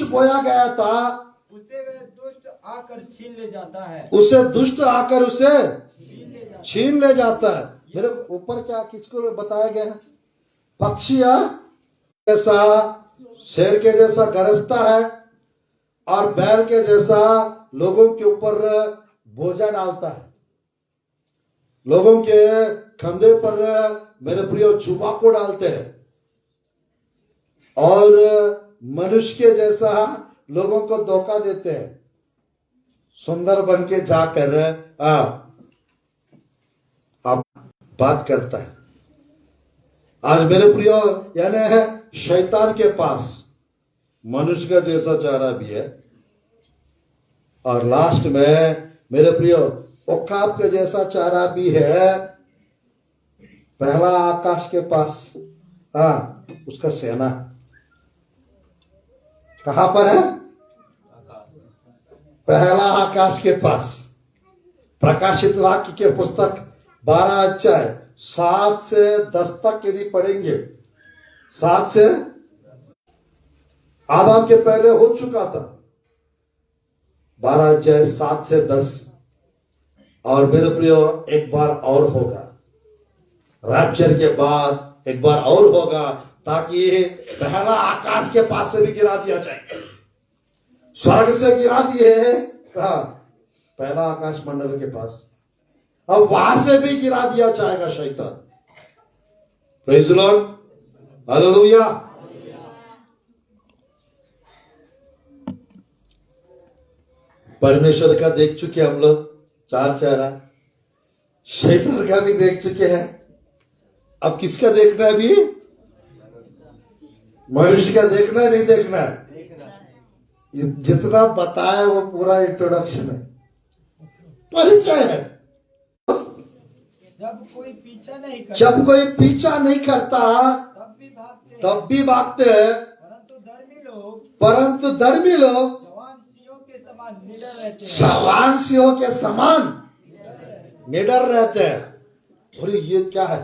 बोया गया था, उसे वह दुष्ट आकर छीन ले जाता है। उसे दुष्ट आकर उसे छीन ले जाता है। मेरे ऊपर क्या किसको बताया गया है? पक्षियां जैसा शेर के जैसा गरजता है और बैल के जैसा लोगों के ऊपर बोझा डालता है, लोगों के कंधे पर मेरे प्रियो जुबा को डालते हैं और मनुष्य के जैसा लोगों को धोखा देते हैं। सुंदर बन के जाकर आप बात करता है, आज मेरे प्रियो यानी है शैतान के पास मनुष्य का जैसा चारा भी है, और लास्ट में मेरे प्रियो औकाब के जैसा चारा भी है। पहला आकाश के पास उसका सेना कहां पर है? पहला आकाश के पास। प्रकाशित वाक्य के पुस्तक 12 अध्याय 7 से 10 तक यदि पढ़ेंगे, 7 से आदम के पहले हो चुका था, 12 अध्याय 7 से 10, और मेरे प्रियो एक बार और होगा, रैप्चर के बाद एक बार और होगा, ताकि पहला आकाश के पास से भी गिरा दिया जाए, स्वर्ग से गिरा दिए पहला आकाश मंडल के पास, अब वहां से भी गिरा दिया जाएगा शैतान। Praise the lord, hallelujah. परमेश्वर का देख चुके हम लोग चार चेहरा, शैतान का भी देख चुके हैं, अब किसका देखना है? अभी मनुष्य का देखना है, नहीं देखना है? जितना बताया वो पूरा इंट्रोडक्शन है, परिचय है। जब कोई पीछा नहीं करता तब भी भागते हैं, परंतु धर्मी लोग जवान सिंहों के समान निडर रहते हैं। अरे ये क्या है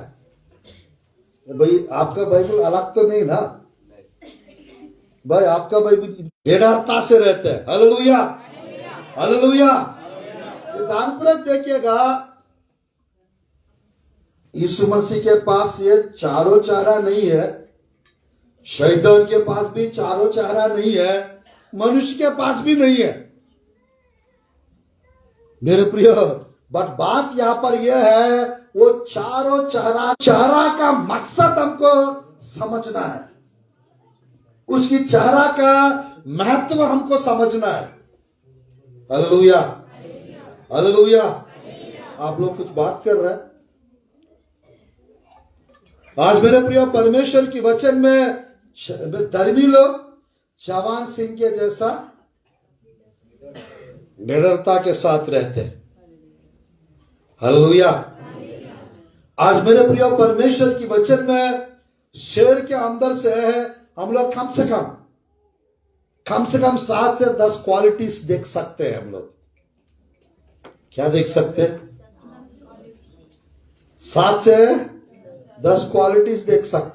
भाई? आपका बाइबल अलग तो नहीं ना भाई? आपका बाइबल निडरता से रहते हैं। Hallelujah, hallelujah. ध्यानपूर्वक देखिएगा, यीशु मसीह के पास ये चारों चारा नहीं है, शैतान के पास भी चारों चारा नहीं है, मनुष्य के पास भी नहीं है मेरे प्रिय। बट बात यहां पर यह है, वो चारों चारा का मकसद हमको समझना है, उसकी चारा का महत्व हमको समझना है। Hallelujah, hallelujah. आप लोग कुछ बात कर रहे हैं? आज मेरे प्रिय परमेश्वर की वचन में धर्मी लोग जवान सिंह के जैसा निडरता के साथ रहते हैं। हालेलुया। आज मेरे प्रिय परमेश्वर की वचन में शेर के अंदर से हम लोग कम से कम 7 से 10 क्वालिटीज देख सकते हैं। हम लोग क्या देख सकते हैं? 7 से 10 क्वालिटीज देख सकते।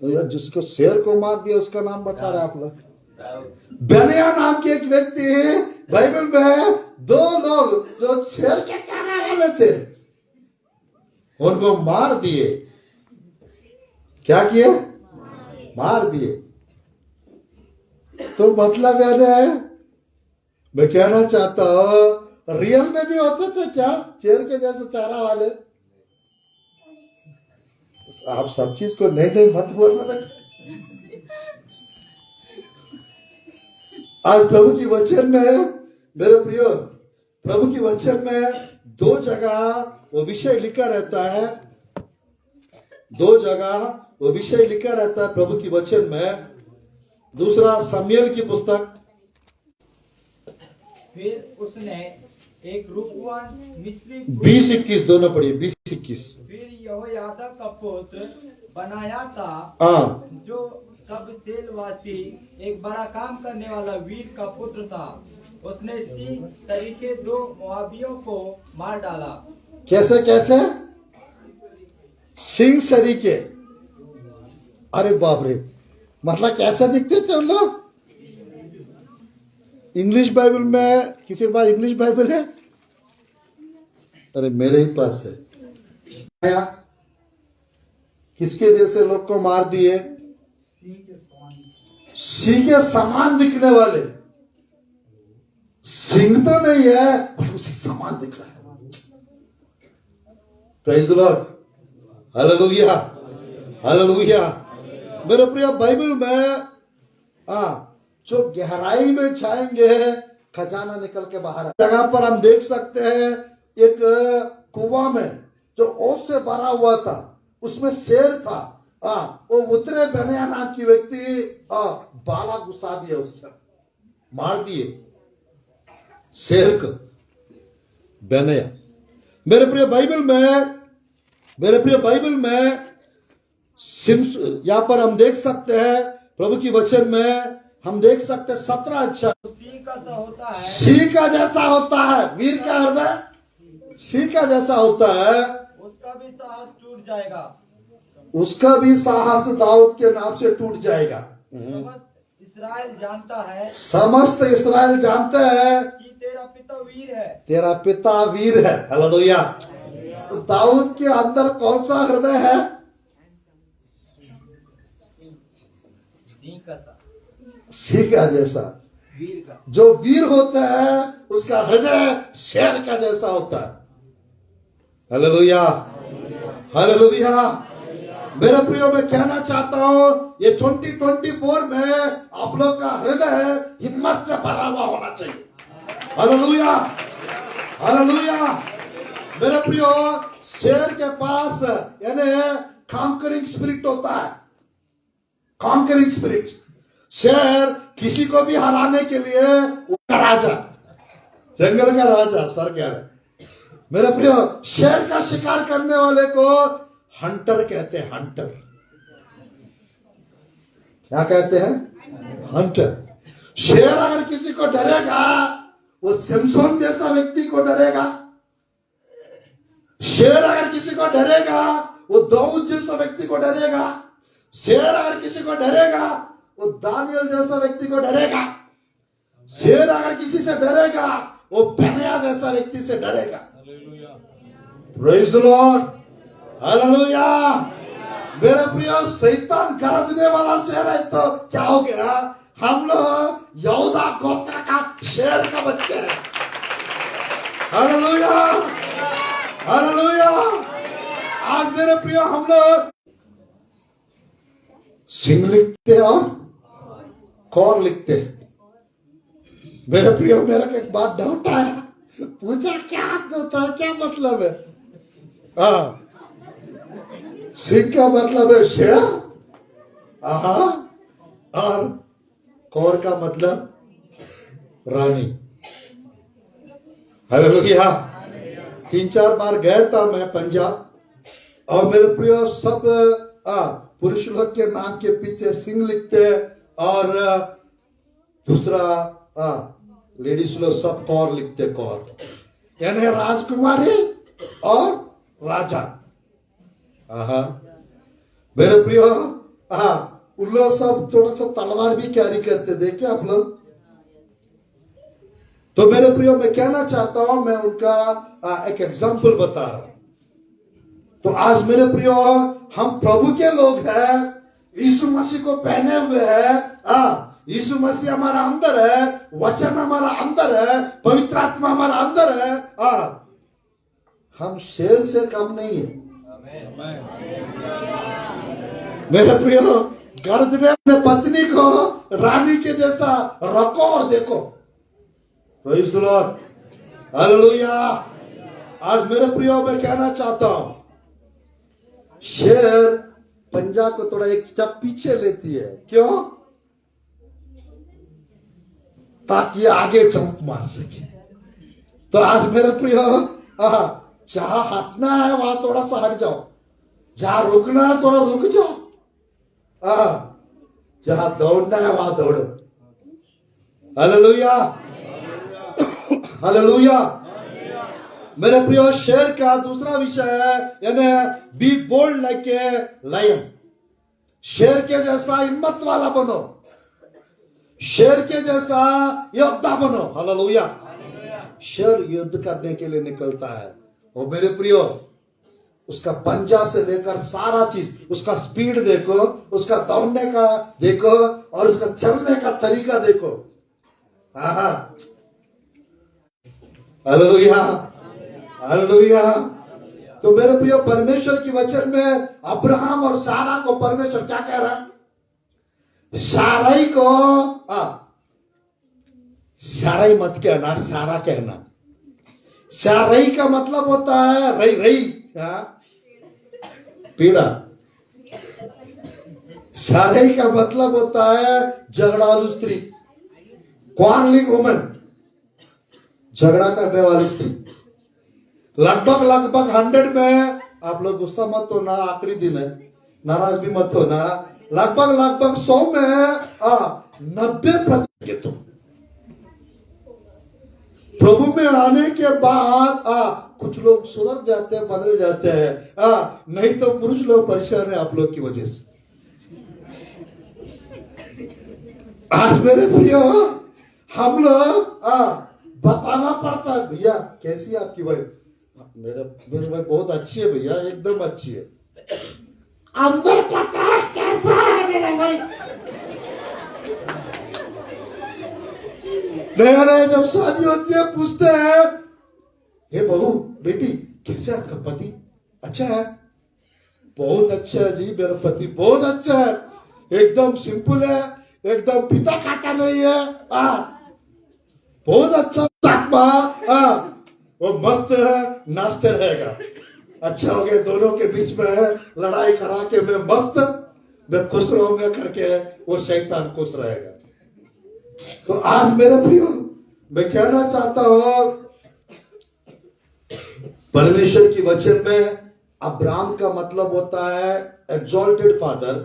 तो यार जिसको शेर को मार दिया उसका नाम बता रहे आप लोग। बेनिया नाम के एक व्यक्ति बाइबल में 2 लोग जो शेर के चारा वाले थे, उनको मार दिए। क्या किए? मार दिए। तो मतलब है, मैं कहना चाहता हूं, रियल में भी होते थे क्या शेर के जैसे चारा वाले? आप सब चीज को नहीं मत बोलना। आज प्रभु की वचन में मेरे प्रिय, प्रभु की वचन में 2 जगह वो विषय लिखा रहता है, 2 जगह वो विषय लिखा रहता है प्रभु की वचन में। दूसरा शमूएल की पुस्तक, फिर उसने एक रूपवान मिस्री 20-21 दोनों पढ़िए, 20-21। फिर यहोयादा का पुत्र बनाया था, जो कबसेलवासी एक बड़ा काम करने वाला वीर का पुत्र था। उसने सिंह तरीके 2 मोआबियों को मार डाला। कैसे कैसे? सिंह सरीके। अरे बाप रे, मतलब कैसे दिखते थे उन लोग? इंग्लिश बाइबल में, किसी के पास इंग्लिश बाइबल है? अरे मेरे ही पास है। किसके जैसे लोग को मार दिए? सिंह के समान दिखने वाले। सिंह तो नहीं है, पर उसी समान दिख रहा है। Praise the lord, hallelujah, hallelujah. मेरे प्रिय, बाइबल में जो गहराई में जाएंगे खजाना निकल के बाहर। जगह पर हम देख सकते हैं एक कुआं में जो ओस से भरा हुआ था, उसमें शेर था। वो उतरे बेनया नाम की व्यक्ति बाला घुसा दिया, उसका मार दिए शेर को, बेनया। मेरे प्रिय बाइबल में यहां पर हम देख सकते हैं, प्रभु की वचन में हम देख सकते हैं 17 अच्छा सिंह का सा होता है, सिंह का जैसा होता है, वीर का हृदय सिंह का जैसा होता है, उसका भी साहस टूट जाएगा, उसका भी साहस दाऊद के नाम से टूट जाएगा। समस्त इस्राएल जानता है समस्त इस्राएल जानते हैं कि तेरा पिता वीर है। तेरा पिता वीर है। हालेलुया। तो दाऊद के अंदर कौन सा हृदय है? सिंह का सा, सिंह का जैसा। वीर का। जो वीर होता है उसका हृदय शेर का जैसा होता है। Hallelujah, hallelujah. मेरे प्रियो, मैं कहना चाहता हूं, ये 2024 में आप लोग का हृदय हिम्मत से भरा हुआ होना चाहिए। Hallelujah, hallelujah. मेरे प्रियो, शेर के पास यानी कॉन्करिंग स्पिरिट होता है, कॉन्करिंग स्पिरिट। शेर किसी को भी हराने के लिए उसका राजा, जंगल का राजा, सर कह रहे। मेरे प्रियो, शेर का शिकार करने वाले को हंटर कहते हैं। हंटर क्या कहते हैं? हंटर। शेर अगर किसी को डरेगा, वो सिमसोन जैसा व्यक्ति को डरेगा। शेर अगर किसी को डरेगा, वो दाऊद जैसा व्यक्ति को डरेगा। शेर अगर किसी को डरेगा, वो दानियल जैसा व्यक्ति को डरेगा। शेर अगर किसी से डरेगा, वो बेनया जैसा व्यक्ति से डरेगा। Praise the lord, hallelujah. मेरे प्रिय, शैतान गरजने वाला शेर है, तो क्या हो गया? हम लोग यहूदा गोत्र का शेर का बच्चे हैं। Hallelujah, hallelujah. आज मेरे प्रिय, हम लोग सिंह लिखते हैं और कौर लिखते हैं। मेरे प्रिय, मेरा एक बात डाउट आया, पूछा क्या होता है, क्या मतलब है? सिंह का मतलब है शेर, और कौर का मतलब रानी। हालेलुया। 3-4 बार गया था मैं पंजाब, और मेरे प्रिय, सब पुरुष लोग के नाम के पीछे सिंह लिखते हैं, और दूसरा लेडीज लोग सब कौर लिखते, कौर यानी राजकुमारी और राजा। मेरे प्रिय, उन लोग सब थोड़ा सा तलवार भी कैरी करते, देखे आप लोग? तो मेरे प्रिय, मैं कहना चाहता हूं, मैं उनका एक एग्जाम्पल बता रहा हूं। तो आज मेरे प्रियो, हम प्रभु के लोग हैं, यीशु मसीह को पहने हुए हैं। यीशु मसीह हमारा अंदर है, वचन हमारा अंदर है, पवित्र आत्मा हमारा अंदर है। हम शेर से कम नहीं है। मेरे प्रियो, गर्दने अपने पत्नी को रानी के जैसा रखो और देखो। Praise the lord, hallelujah. आज मेरे प्रियो, मैं कहना चाहता हूं, शेर पंजा को थोड़ा एक स्टेप पीछे लेती है। क्यों? ताकि आगे जंप मार सके। तो आज मेरे प्रियो, जहां हटना है वहां थोड़ा सा हट जाओ, जहां रुकना है थोड़ा रुक जाओ, जहां दौड़ना है वहां दौड़ो। Hallelujah, hallelujah. मेरे प्रियो, शेर का दूसरा विषय है, यानी be bold like a lion. शेर के जैसा हिम्मत वाला बनो, शेर के जैसा योद्धा बनो। हालेलुया। शेर युद्ध करने के लिए निकलता है, और मेरे प्रियो, उसका पंजा से लेकर सारा चीज, उसका स्पीड देखो, उसका दौड़ने का देखो, और उसका चलने का तरीका देखो। Hallelujah, hallelujah. तो मेरे प्रियो, परमेश्वर की वचन में अब्राहम और सारा को परमेश्वर क्या कह रहा है? साराई को साराई मत कहना, सारा कहना। साराई का मतलब होता है रई रई। पीड़ा। सारई का मतलब होता है झगड़ालू स्त्री, क्वारलिंग वुमन, झगड़ा करने वाली स्त्री। लगभग 100 में, आप लोग गुस्सा मत होना, आखिरी दिन है, नाराज भी मत होना, लगभग 100 में 90% प्रभु में आने के बाद कुछ लोग सुधर जाते हैं, बदल जाते हैं, नहीं तो पुरुष लोग परेशान है आप लोग की वजह से। आज मेरे प्रियो, हम लोग बताना पड़ता है, भैया कैसी है आपकी वाइफ? मेरी वाइफ बहुत अच्छी है भैया, एकदम अच्छी है। अंदर पता है कैसा है मेरा वाइफ? नया नया जब शादी होती है पूछते हैं, हे बहू बेटी कैसे आपका पति? अच्छा है, बहुत अच्छा है जी, मेरा पति बहुत अच्छा है, एकदम सिंपल है, एकदम पिता खाता नहीं है, बहुत अच्छा वो मस्त है, नाचते रहेगा। अच्छा हो गया, दोनों के बीच में है लड़ाई करा के मैं मस्त, मैं खुश रहूंगा करके वो शैतान खुश रहेगा। तो आज मेरे प्रियो, मैं कहना चाहता हूं, परमेश्वर की वचन में अब्राहम का मतलब होता है एक्सॉल्टेड फादर।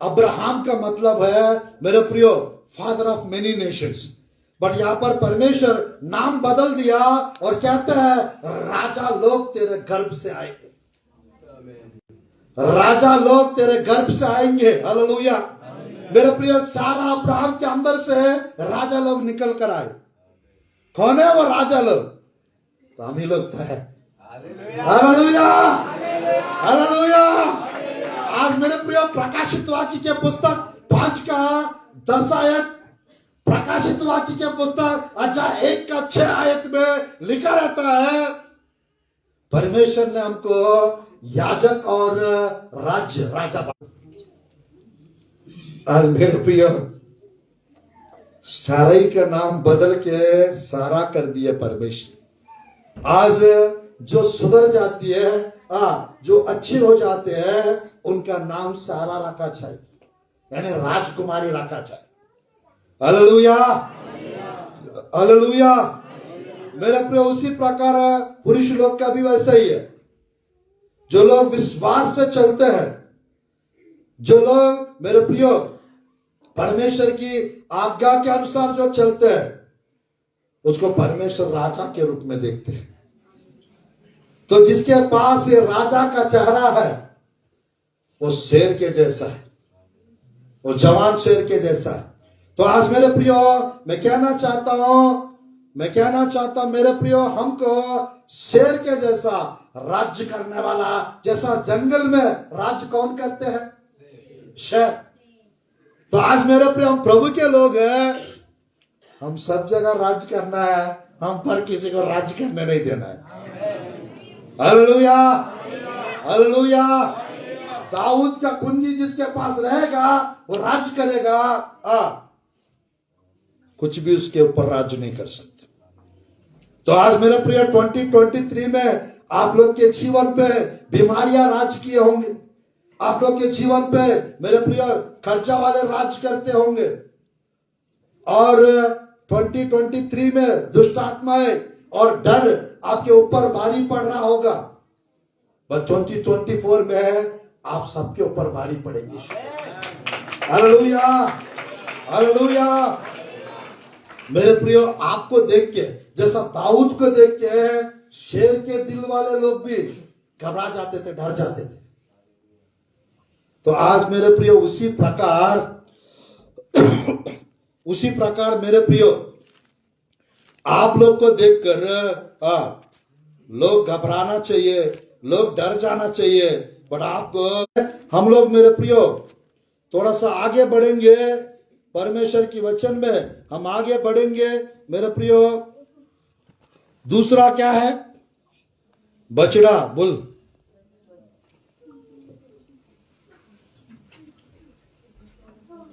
अब्राहम का मतलब है मेरे प्रियो father of many Nations. But यहां पर परमेश्वर नाम बदल दिया और कहते हैं राजा लोग तेरे गर्भ से आएंगे, राजा लोग तेरे गर्भ से आएंगे। हालेलुया। मेरे प्रिय, सारा अब्राहम के अंदर से राजा लोग निकल कर आए। कौन है वो राजा लोग? तो हम ही लोग तो है। Hallelujah, hallelujah. आज मेरे प्रिय, प्रकाशित वाक्य के पुस्तक 5 का 10 आयत, प्रकाशित वाक्य के पुस्तक अध्याय 1 का 6 आयत में लिखा रहता है, परमेश्वर ने हमको याजक और राजा। आज मेरे प्रिय, सारई का नाम बदल के सारा कर दिया परमेश्वर। आज जो सुधर जाती है, जो अच्छे हो जाते हैं, उनका नाम सारा रखा चाहिए, यानी राजकुमारी रखा चाहिए। Hallelujah, hallelujah. मेरे प्रिय, उसी प्रकार पुरुष लोग का भी वैसा ही है। जो लोग विश्वास से चलते हैं, जो लोग मेरे प्रियो परमेश्वर की आज्ञा के अनुसार जो चलते हैं, उसको परमेश्वर राजा के रूप में देखते हैं। तो जिसके पास ये राजा का चेहरा है, वो शेर के जैसा है, वो जवान शेर के जैसा है। तो आज मेरे प्रियो, मैं कहना चाहता हूं मेरे प्रियो, हमको शेर के जैसा राज्य करने वाला, जैसा जंगल में राज्य कौन करते हैं? शेर। तो आज मेरे प्रियो, हम प्रभु के लोग हैं, हम सब जगह राज्य करना है, हम पर किसी को राज्य करने नहीं देना है। Hallelujah, hallelujah. दाऊद का कुंजी जिसके पास रहेगा वो राज्य करेगा, कुछ भी उसके ऊपर राज्य नहीं कर सकते। तो आज मेरे प्रिय, 2023 में आप लोग के जीवन पे बीमारियां राज किए होंगे, आप लोग के जीवन पे मेरे प्रिय खर्चा वाले राज करते होंगे, और 2023 में दुष्ट आत्माएं और डर आपके ऊपर भारी पड़ रहा होगा। पर 2024 में आप सबके ऊपर भारी पड़ेगी। Hallelujah, hallelujah. मेरे प्रियो, आपको देख के, जैसा दाऊद को देख के शेर के दिल वाले लोग भी घबरा जाते थे, डर जाते थे। तो आज मेरे प्रियो, उसी प्रकार मेरे प्रियो, आप लोग को देखकर लोग घबराना चाहिए, लोग डर जाना चाहिए। बट आपको, हम लोग मेरे प्रियो थोड़ा सा आगे बढ़ेंगे, परमेश्वर की वचन में हम आगे बढ़ेंगे। मेरे प्रियो, दूसरा क्या है? बछड़ा, बुल।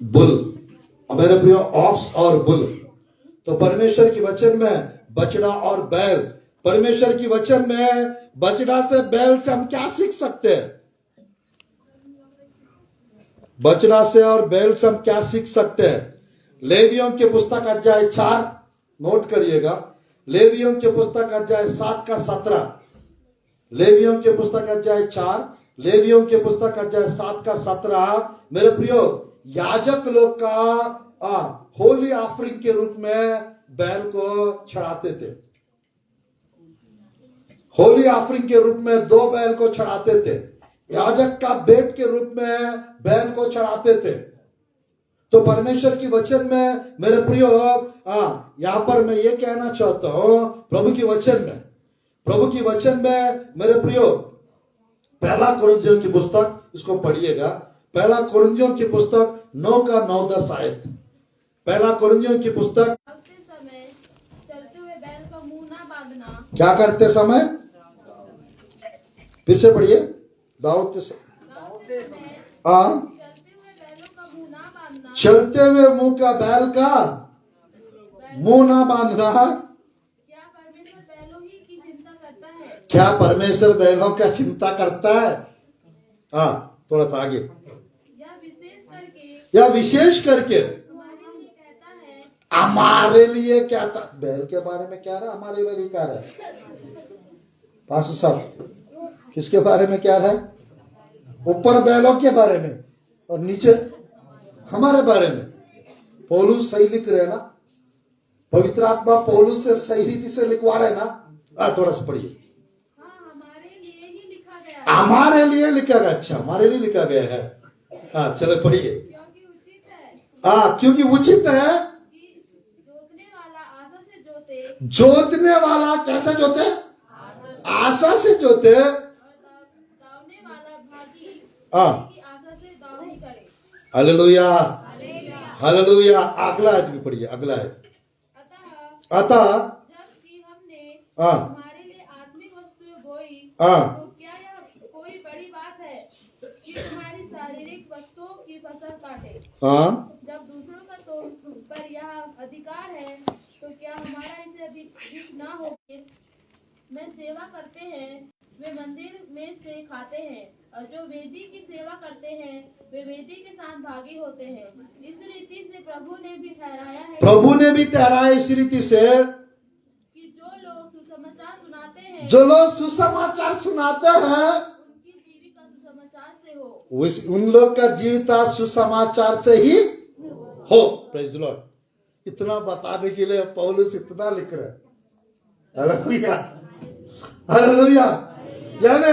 बुल, मेरे प्रियो, ऑक्स और बुल। तो परमेश्वर की वचन में बछड़ा और बैल परमेश्वर की वचन में बछड़ा से बैल से हम क्या सीख सकते हैं? बछड़ा से और बैल से हम क्या सीख सकते हैं? लेवियों की पुस्तक अध्याय 4 नोट करिएगा। लेवियों की पुस्तक अध्याय 7 का 17, लेवियों की पुस्तक अध्याय 4, लेवियों की पुस्तक अध्याय 7 का 17। मेरे प्रियो, याजक लोग का होली ऑफरिंग के रूप में बैल को चढ़ाते थे। होली ऑफरिंग के रूप में 2 बैल को चढ़ाते थे। याजक का भेंट के रूप में बैल को चढ़ाते थे। तो परमेश्वर की वचन में मेरे प्रियो, यहां पर मैं ये कहना चाहता हूं, प्रभु की वचन में मेरे प्रियो, पहला कुरिन्थियों की पुस्तक, इसको पढ़िएगा। पहला कुरिन्थियों की पुस्तक 9 का 9-10 आयत। पहला कुरिन्थियों की पुस्तक। समय चलते हुए बैल का मुंह ना बांधना। क्या करते समय? फिर से पढ़िए। दाऊद के चलते हुए मुंह का बैल का मुंह ना बांधना। क्या परमेश्वर बैलों ही की चिंता करता है? क्या परमेश्वर बैलों का चिंता करता है? थोड़ा सा आगे। या विशेष करके हमारे लिए क्या था? बैल के बारे में क्या रहा? हमारे लिए क्या रहा? पास्टर साहब, किसके बारे में क्या है? ऊपर बैलों के बारे में और नीचे हमारे बारे में। पौलुस सही लिख रहे हैं ना? पवित्र आत्मा पौलुस से सही रीति से लिखवा रहे हैं ना? थोड़ा सा पढ़िए। हमारे लिए ही लिखा गया है। हमारे लिए लिखा गया। अच्छा, हमारे लिए लिखा गया है। चलो पढ़िए। क्योंकि उचित है। क्योंकि उचित है कि जोतने वाला आशा से जोते। जोतने वाला कैसे जोते? आशा से जोते। दावने वाला भागी की आशा से दावनी करे। Hallelujah, hallelujah. अगला आयत भी पढ़िए। अगला है, अतः जबकि हमने हमारे लिए आत्मिक वस्तुएं बोई, तो क्या यह कोई बड़ी बात है कि तुम्हारी शारीरिक वस्तुओं की फसल काटे? जब दूसरों का तो पर यह अधिकार है, तो क्या हमारा इसे अधिक ना हो? में सेवा करते हैं वे मंदिर में से खाते हैं, और जो वेदी की सेवा करते हैं वे वेदी के साथ भागी होते हैं। इस रीति से प्रभु ने भी ठहराया है, प्रभु ने भी ठहराया इस रीति से कि जो लोग सुसमाचार सुनाते हैं, उनकी जीविका सुसमाचार से हो। उन लोग का जीविका सुसमाचार से ही हो। Praise the Lord. इतना बताने के लिए पौलुस इतना लिख रहा है। Hallelujah, hallelujah. यानी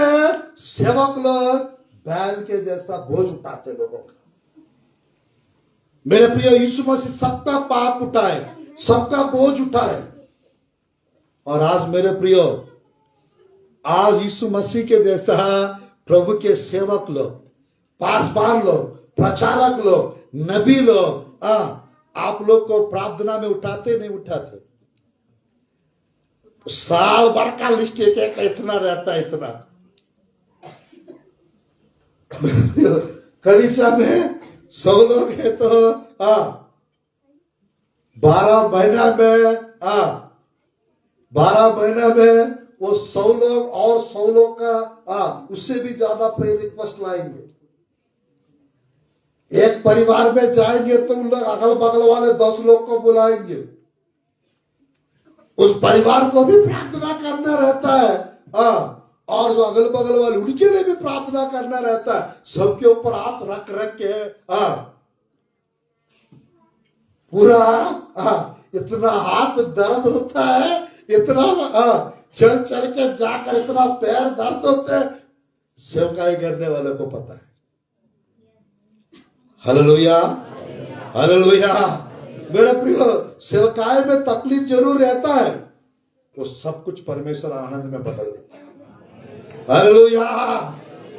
सेवक लोग बैल के जैसा बोझ उठाते लोगों का। मेरे प्रिय, यीशु मसीह सबका पाप उठाए, सबका बोझ उठाए। और आज मेरे प्रियो, आज यीशु मसीह के जैसा प्रभु के सेवक लोग, पासवान लोग, प्रचारक लोग, नबी लोग, आप लोग को प्रार्थना में उठाते नहीं उठाते? साल भर का लिस्ट एक इतना रहता है, इतना। कलीसिया में 100 लोग है तो 12 महीना में 12 महीना में वो 100 लोग और 100 लोग का उससे भी ज्यादा प्रेयर रिक्वेस्ट लाएंगे। एक परिवार में जाएंगे तो उन लोग अगल बगल वाले 10 लोग को बुलाएंगे, उस परिवार को भी प्रार्थना करना रहता है। और जो अगल बगल वाले उनके लिए भी प्रार्थना करना रहता है। सबके ऊपर हाथ रख रख के पूरा इतना हाथ दर्द होता है, इतना चल चल के जाकर इतना पैर दर्द होते हैं। सेवकाई करने वाले को पता है। Hallelujah, hallelujah. मेरे प्रियो, सेवकाई में तकलीफ जरूर रहता है, तो सब कुछ परमेश्वर आनंद में बदल देता है। हालेलुया।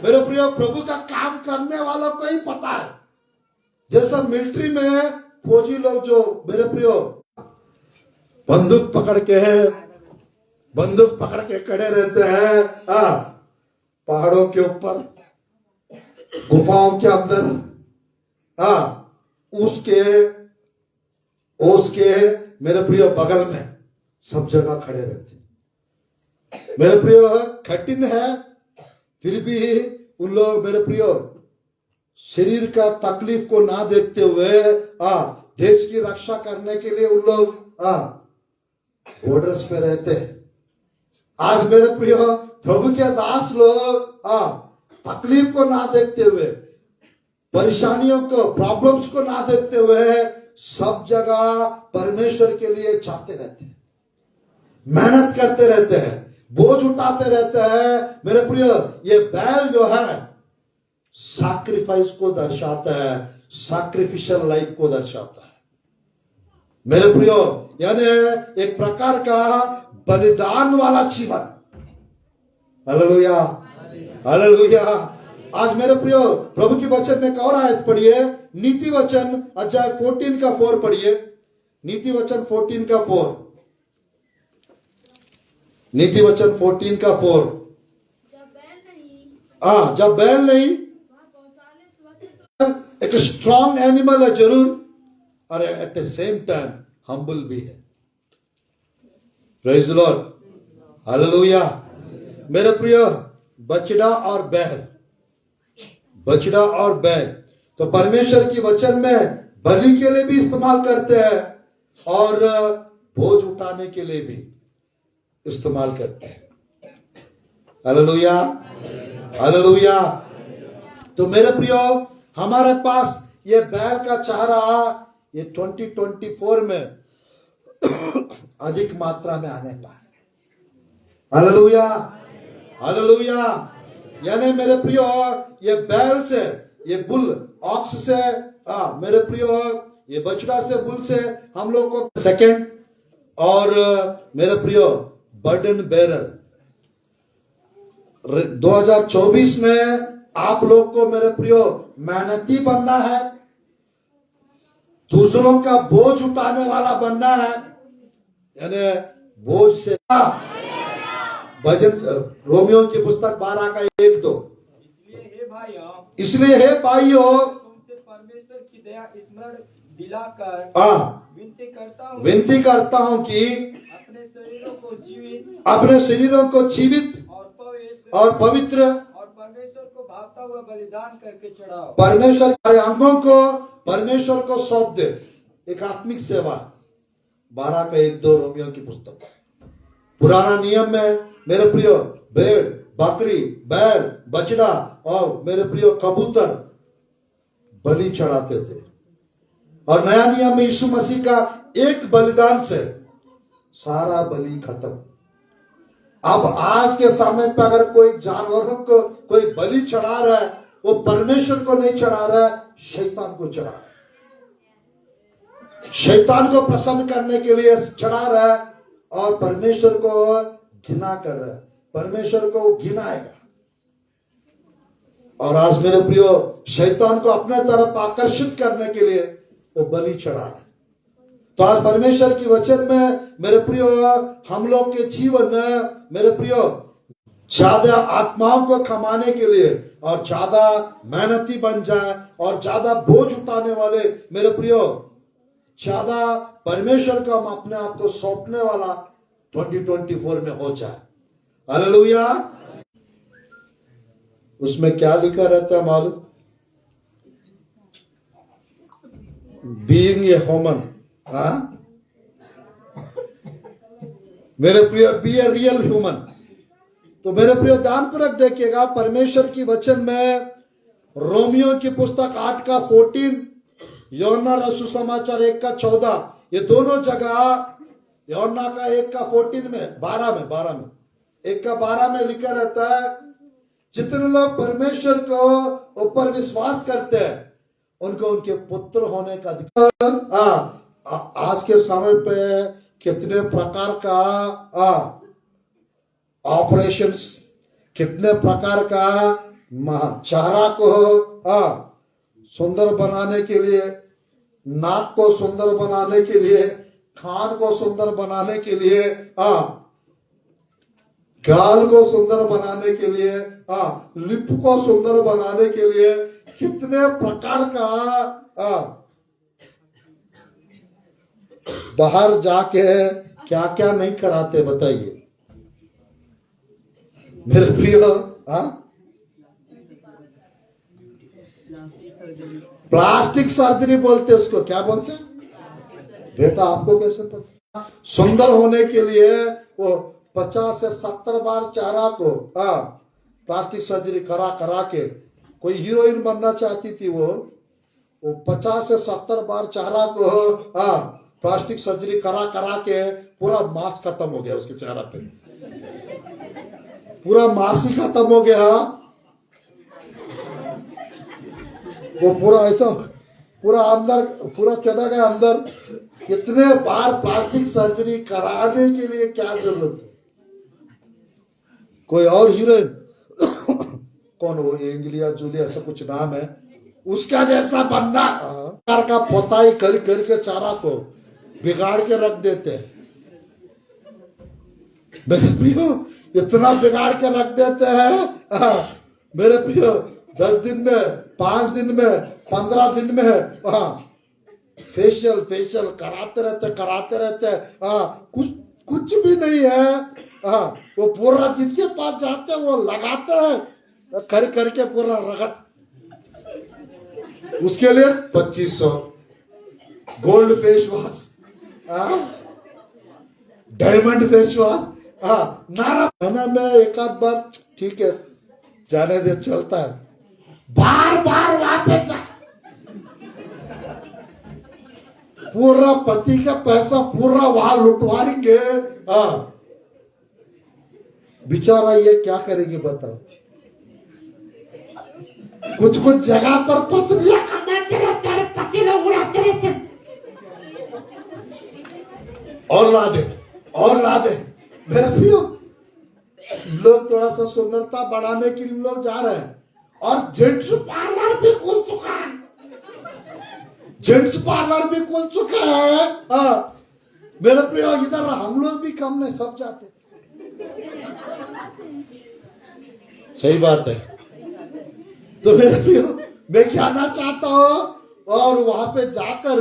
मेरे प्रियो, प्रभु का काम करने वालों को ही पता है। जैसा मिलिट्री में फौजी लोग जो मेरे प्रियो बंदूक पकड़ के खड़े रहते हैं पहाड़ों के ऊपर, गुफाओं के अंदर, उसके मेरे प्रिय बगल में सब जगह खड़े रहते। मेरे प्रियो कठिन है, फिर भी उन लोग मेरे प्रियो शरीर का तकलीफ को ना देखते हुए देश की रक्षा करने के लिए उन लोग बॉर्डर्स पे रहते हैं। आज मेरे प्रियो प्रभु के दास लोग तकलीफ को ना देखते हुए, परेशानियों को, प्रॉब्लम्स को ना देखते हुए सब जगह परमेश्वर के लिए चाहते रहते हैं, मेहनत करते रहते हैं, बोझ उठाते रहते हैं। मेरे प्रियो ये बैल जो है सैक्रिफाइस को दर्शाता है, सैक्रिफिशियल लाइफ को दर्शाता है। मेरे प्रियो यानी एक प्रकार का बलिदान वाला जीवन। Hallelujah, hallelujah. आज मेरे प्रियो प्रभु की वचन में एक और आयत पढ़िए, नीति वचन अध्याय 14 का 4 पढ़िए। नीति वचन 14 का 4, नीति वचन 14 का 4। जब बैल नहीं, एक स्ट्रॉन्ग एनिमल है जरूर, और at the same time humble भी है। Praise the lord, hallelujah. मेरे प्रियो बछड़ा और बैल, बछड़ा और बैल तो परमेश्वर की वचन में बलि के लिए भी इस्तेमाल करते हैं और बोझ उठाने के लिए भी इस्तेमाल करते हैं। Hallelujah, hallelujah. तो मेरे प्रियो हमारे पास ये बैल का चारा ये 2024 में अधिक मात्रा में आने पाए। Hallelujah, hallelujah. यानी मेरे प्रियो ये बैल से, ये बुल ऑक्स से, मेरे प्रियो ये बछड़ा से, बुल से हम लोग को सेकंड, और मेरे प्रियो बर्डन बेरर 2024 में आप लोग को मेरे प्रियो मेहनती बनना है, दूसरों का बोझ उठाने वाला बनना है। यानी बोझ से भजन रोमियो की पुस्तक 12 का 1-2। इसलिए हे भाइयों तुमसे परमेश्वर की दया स्मरण दिलाकर विनती करता हूं कि अपने शरीरों को जीवित और पवित्र और परमेश्वर को भावता हुआ बलिदान करके चढ़ाओ। परमेश्वर के अंगों को परमेश्वर को सौंप दे। एक आत्मिक सेवा 12 का 1-2 रोमियो की पुस्तक। पुराना नियम में मेरे प्रियो भेड़, बकरी, बैल, बछड़ा और मेरे प्रियो कबूतर बलि चढ़ाते थे, और नया नियम में यीशु मसीह का एक बलिदान से सारा बलि खत्म। अब आज के समय पे अगर कोई जानवरों को कोई बलि चढ़ा रहा है, वो परमेश्वर को नहीं चढ़ा रहा है, शैतान को चढ़ा रहा है। शैतान को प्रसन्न करने के लिए चढ़ा रहा है और परमेश्वर को घृणा कर रहा है। परमेश्वर को घिनाएगा। और आज मेरे प्रियो शैतान को अपने तरफ आकर्षित करने के लिए वो बलि चढ़ा है। तो आज परमेश्वर की वचन में मेरे प्रियो हम लोग के जीवन में मेरे प्रियो ज्यादा आत्माओं को कमाने के लिए और ज्यादा मेहनती बन जाए और ज्यादा बोझ उठाने वाले मेरे प्रियो ज्यादा परमेश्वर को हम अपने आप को सौंपने वाला 2024 में हो जाए। हालेलुया। उसमें क्या लिखा रहता है मालूम? Being a human. मेरे प्रिय बी ए रियल ह्यूमन। तो मेरे प्रिय ध्यानपूर्वक देखिएगा परमेश्वर की वचन में रोमियो की पुस्तक 8 का 14, यूहन्ना रसूल समाचार 1 का 14, ये दोनों जगह यूहन्ना का 1 का 14 में 12 में 1 का 12 में लिखा रहता है, जितने लोग परमेश्वर को ऊपर विश्वास करते हैं उनको उनके पुत्र होने का अधिकार। आज के समय पे कितने प्रकार का ऑपरेशंस, कितने प्रकार का चेहरा को सुंदर बनाने के लिए, नाक को सुंदर बनाने के लिए, कान को सुंदर बनाने के लिए, गाल को सुंदर बनाने के लिए, लिप को सुंदर बनाने के लिए, कितने प्रकार का बाहर जाके क्या क्या नहीं कराते बताइए। मेरे प्रियो, हाँ, प्लास्टिक सर्जरी बोलते हैं उसको, क्या बोलते हैं बेटा, आपको कैसे पता? सुंदर होने के लिए वो 50 से 70 बार चेहरा को प्लास्टिक सर्जरी करा करा के, कोई हीरोइन बनना चाहती थी वो 50 से 70 बार चेहरा को प्लास्टिक सर्जरी करा करा के पूरा मांस खत्म हो गया उसके चेहरा पे, पूरा मांस ही खत्म हो गया, वो पूरा ऐसा पूरा अंदर पूरा चला गया अंदर। कितने बार प्लास्टिक सर्जरी कराने के लिए क्या जरूरत है? कोई और हीरोइन कौन, वो एंजेलिया जूली ऐसा कुछ नाम है, उसका जैसा बनना, का पोताई कर करके चारा को बिगाड़ के रख देते हैं। मेरे प्रियो, इतना बिगाड़ के रख देते हैं मेरे प्रियो, 10 दिन में, 5 दिन में, 15 दिन में फेशियल कराते रहते कुछ भी नहीं है। वो पूरा जिनके पास जाते हैं वो लगाते हैं करके पूरा रगड़, उसके लिए 2500 gold face wash, diamond face wash, नारा में एक आध बार ठीक है जाने दे, चलता है, बार बार वापस जा, पूरा पति का पैसा पूरा वहां लुटवाएंगे। बेचारा ये क्या करेगी बताओ? कुछ कुछ जगह पर पत्नियां कमाते रहते हैं, पति लोग उड़ाते रहते हैं, और ला दे मेरे प्रियो, लोग थोड़ा सा सुंदरता बढ़ाने के लिए लोग जा रहे हैं, और जेंट्स पार्लर भी खुल चुका है, जेंट्स पार्लर भी खुल चुका है। मेरे प्रियो, इधर हम लोग भी कम नहीं, सब जाते, सही बात है। तो मेरे प्रियो, मैं कहना चाहता हूं, और वहां पे जाकर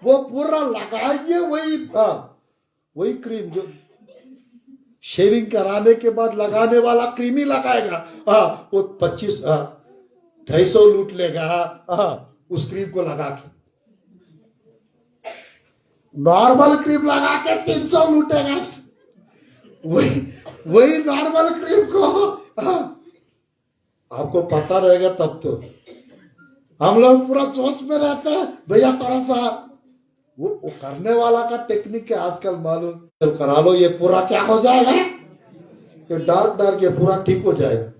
वो पूरा लगाएंगे वही क्रीम जो शेविंग कराने के बाद लगाने वाला क्रीम ही लगाएगा। वो 250 लूट लेगा उस क्रीम को लगा के, नॉर्मल क्रीम लगा के 300 लूटेगा। वही नॉर्मल क्रीम को आपको पता रहेगा तब तो। हम लोग पूरा जोश में रहते हैं, भैया थोड़ा सा वो करने वाला का टेक्निक है आजकल मालूम, चल करा लो, ये पूरा क्या हो जाएगा, ये डार्क ये पूरा ठीक हो जाएगा,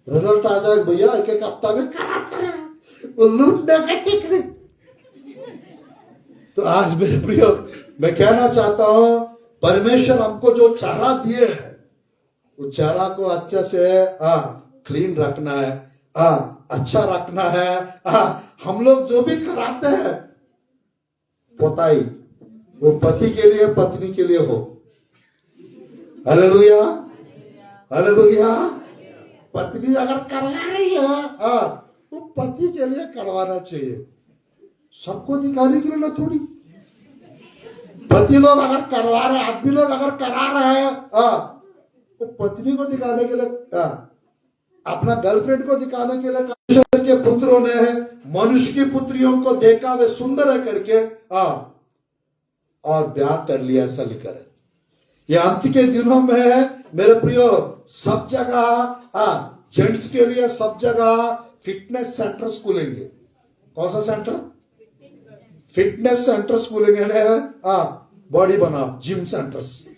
रिजल्ट आ जाएगा भैया, एक हफ्ता में कराते रहे, वो लूटने का टेक्निक। तो आज मेरे प्रियो, मैं कहना चाहता हूं, परमेश्वर हमको जो चेहरा दिए है, उस चेहरा को अच्छे से क्लीन रखना है, अच्छा रखना है। हम लोग जो भी कराते हैं पोताई, वो पति के लिए पत्नी के लिए हो। Hallelujah, hallelujah. पत्नी अगर करवा रही है तो पति के लिए करवाना चाहिए, सबको दिखाने के लिए ना थोड़ी। पति लोग अगर करवा रहे, आदमी लोग अगर करा रहे हैं तो पत्नी को दिखाने के लिए, अपना गर्लफ्रेंड को दिखाने के लिए। परमेश्वर के पुत्रों ने मनुष्य की पुत्रियों को देखा, वे सुंदर है करके और ब्याह कर लिया, ऐसा लिखा है। ये अंत के दिनों में मेरे प्रियो, सब जगह जेंट्स के लिए सब जगह फिटनेस सेंटर्स खुलेंगे। कौन सा सेंटर? फिटनेस सेंटर्स खुलेंगे, बॉडी बनाओ, जिम सेंटर्स,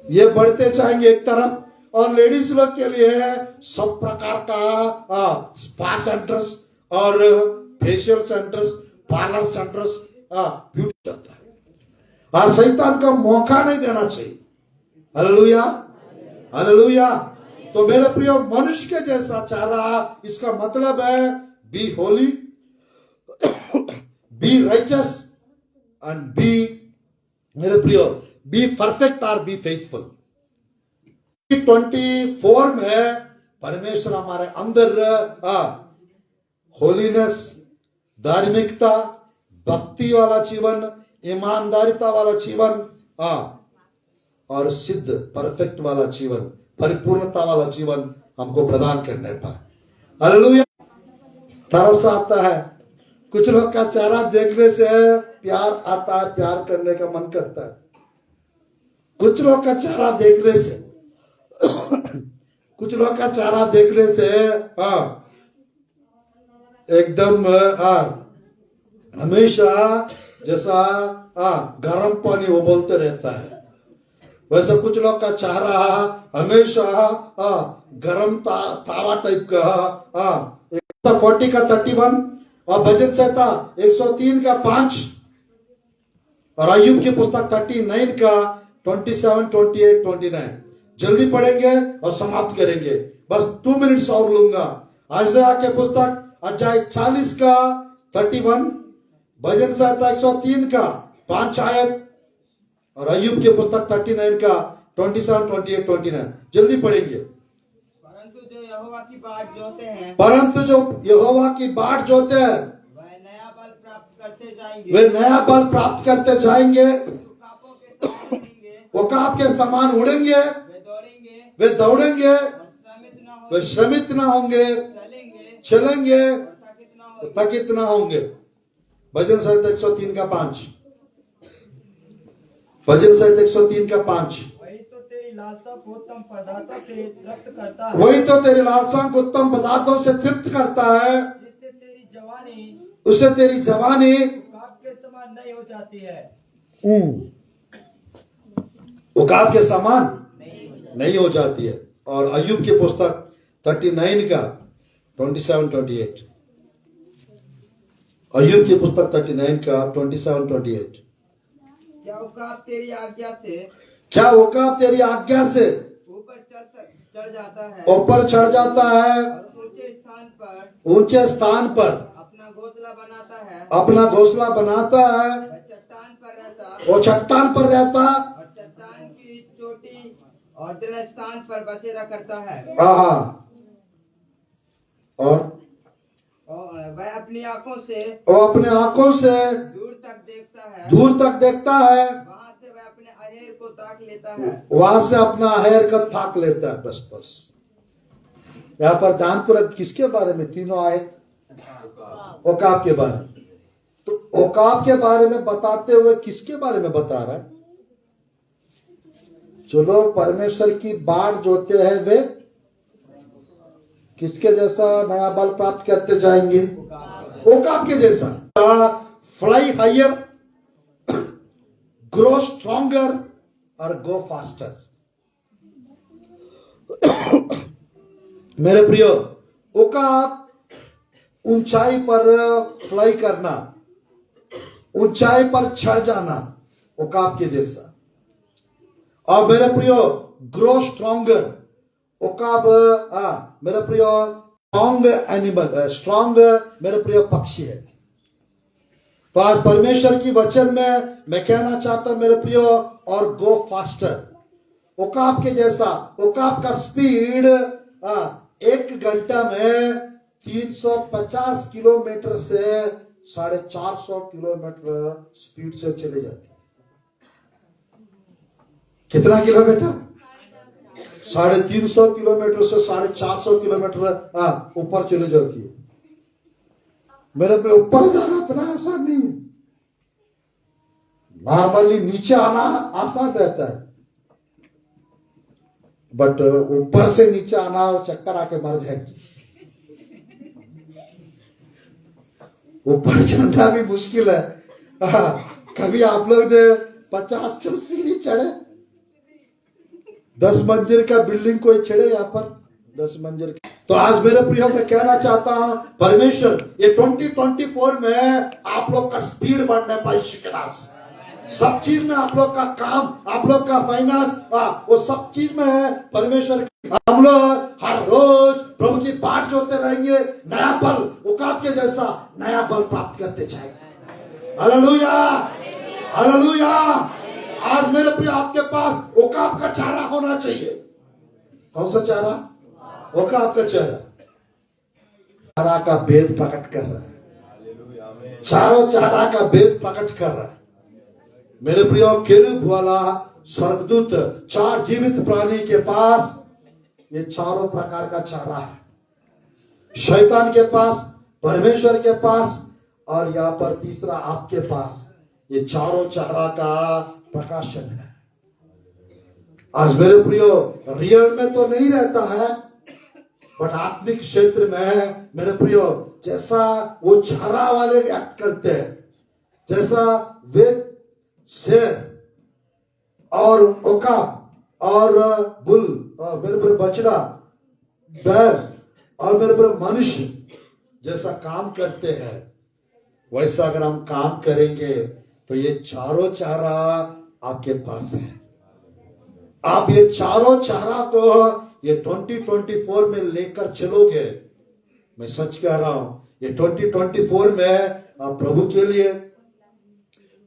ये बढ़ते जाएंगे एक तरफ। और लेडीज लोग के लिए सब प्रकार का स्पा सेंटर्स और facial centres, parlour centres, beauty जाता है। शैतान का मौका नहीं देना चाहिए। Hallelujah, hallelujah. तो मेरे प्रियो, मनुष्य के जैसा चेहरा, इसका मतलब है be holy, be righteous and be, मेरे प्रियो, बी परफेक्ट और बी फेथफुल। 24 में परमेश्वर हमारे अंदर होलीनेस, धार्मिकता, भक्ति वाला जीवन, ईमानदारिता वाला जीवन और सिद्ध परफेक्ट वाला जीवन परिपूर्णता वाला जीवन हमको प्रदान करने पाए। हालेलुया। तरस आता है, कुछ लोग का चेहरा देखने से प्यार आता है, प्यार करने का मन करता है। कुछ लोग का चेहरा देखने से कुछ लोग का चेहरा देखने से एकदम हमेशा जैसा गर्म पानी वो बोलते रहता है, वैसे कुछ लोग का चेहरा हमेशा गर्म तावा टाइप का। 40 का 31 और भजन संहिता 103 का 5 और अय्यूब की पुस्तक 39 का 27, 28, 29 जल्दी पढ़ेंगे और समाप्त करेंगे। बस 2 मिनट्स और लूंगा। आयशा के पुस्तक अध्याय 40 का 31, भजन संहिता 103 का 5 आयत और अय्यूब के पुस्तक 39 का 27, 28, 29 जल्दी पढ़ेंगे। परंतु जो यहोवा की बाट जोते हैं, परंतु जो यहोवा की बाट जोते हैं वह नया बल प्राप्त करते जाएंगे। वे नया बल प्राप्त करते जाएंगे। उकापों के समान उड़ेंगे, उकाब के समान उड़ेंगे। वे वे दौड़ेंगे दौड़ेंगे, और श्रमित न वे होंगे, श्रमित ना होंगे, चलेंगे चलेंगे, और थकित न होंगे। थकित ना होंगे। भजन संहिता 103 का 5, भजन संहिता 103 का 5। वही तो तेरी लालसा को उत्तम पदार्थों से तृप्त करता है, वही तो तेरी लालसा को उत्तम पदार्थों से तृप्त करता है, जिससे तेरी जवानी उससे तेरी जवानी उकाब के समान नहीं हो जाती है। उकाब के समान नहीं हो जाती है। और अय्यूब की पुस्तक 39 का 27, 28, अय्यूब की पुस्तक 39 का 27, 28। क्या उकाब तेरी आज्ञा से क्या उकाब तेरी आज्ञा से ऊपर चढ़ जाता है ऊपर चढ़ जाता है और ऊंचे स्थान पर अपना घोंसला बनाता है, अपना घोंसला बनाता है। वह चट्टान पर रहता वो चट्टान पर रहता और चट्टान की चोटी और दृढ़ स्थान पर बसेरा करता है। और वह अपनी आंखों से वो अपने आंखों से दूर तक देखता है, दूर तक देखता है, वहां से वह अपने अहेर को ताक लेता है। वहां से अपना अहेर का थाक लेता है। बस बस यहाँ पर दान पुरख किसके बारे में? तीनों आए ओकाब के बारे में। तो ओकाब के बारे में बताते हुए किसके बारे में बता रहा है? जो लोग परमेश्वर की बाट जोते हैं वे किसके जैसा नया बल प्राप्त करते जाएंगे? ओकाब के जैसा। फ्लाई हायर, ग्रो स्ट्रॉन्गर और गो फास्टर। मेरे प्रियो, ओकाब ऊंचाई पर फ्लाई करना, ऊंचाई पर चढ़ जाना, ओकाब के जैसा। और मेरे प्रियो, ग्रो स्ट्रॉन्गर, ओकाब मेरे प्रियो स्ट्रॉन्ग एनिमल, स्ट्रॉन्ग मेरे प्रियो पक्षी है। तो आज परमेश्वर की वचन में मैं कहना चाहता हूं मेरे प्रियो, और गो फास्टर, ओकाब के जैसा। ओकाब का स्पीड 1 घंटा में 350 किलोमीटर से 450 किलोमीटर स्पीड से चले जाती है। कितना किलोमीटर? 350 किलोमीटर से 450 किलोमीटर ऊपर चले जाती है। मेरे पे ऊपर जाना इतना आसान नहीं है। नॉर्मली नीचे आना आसान रहता है, बट ऊपर से नीचे आना चक्कर आके मर जाएगी। ऊपर चढ़ना भी मुश्किल है। कभी आप लोग ने 50 सीढ़ी चढ़े? 10 मंजिल का बिल्डिंग कोई चढ़े यहाँ पर? 10 मंजिल। तो आज मेरे प्रियो मैं कहना चाहता हूं, परमेश्वर ये 2024 में आप लोग का स्पीड बढ़ने पाए के नाम से। सब चीज में आप लोग का काम, आप लोग का फाइनेंस, वो सब चीज में है परमेश्वर। हम लोग हर रोज प्रभु की बाट जोते रहेंगे, नया बल उकाब के जैसा नया बल प्राप्त करते जाएंगे। Hallelujah, hallelujah. आज मेरे प्रिय आपके पास उकाब का चारा होना चाहिए। कौन सा चारा? ओकाब का चारा। चारा का भेद प्रकट कर रहा है। चारों चारा का भेद प्रकट कर रहा है। मेरे प्रियो, केरूब वाला स्वर्गदूत 4 जीवित प्राणी के पास ये चारों प्रकार का चारा है, शैतान के पास, परमेश्वर के पास, और यहाँ पर तीसरा आपके पास। ये चारों चारा का प्रकाशन है। आज मेरे प्रियो, रियल में तो नहीं रहता है, बट आत्मिक क्षेत्र में मेरे प्रियो, जैसा वो चारा वाले एक्ट करते हैं, जैसा वे शेर और ओका और बुल और मेरे पर बछड़ा, बैल और मेरे पर मनुष्य जैसा काम करते हैं, वैसा अगर हम काम करेंगे तो ये चारों चारा आपके पास है। आप ये चारों चारा को ये 2024 में लेकर चलोगे। मैं सच कह रहा हूं, ये 2024 में आप प्रभु के लिए,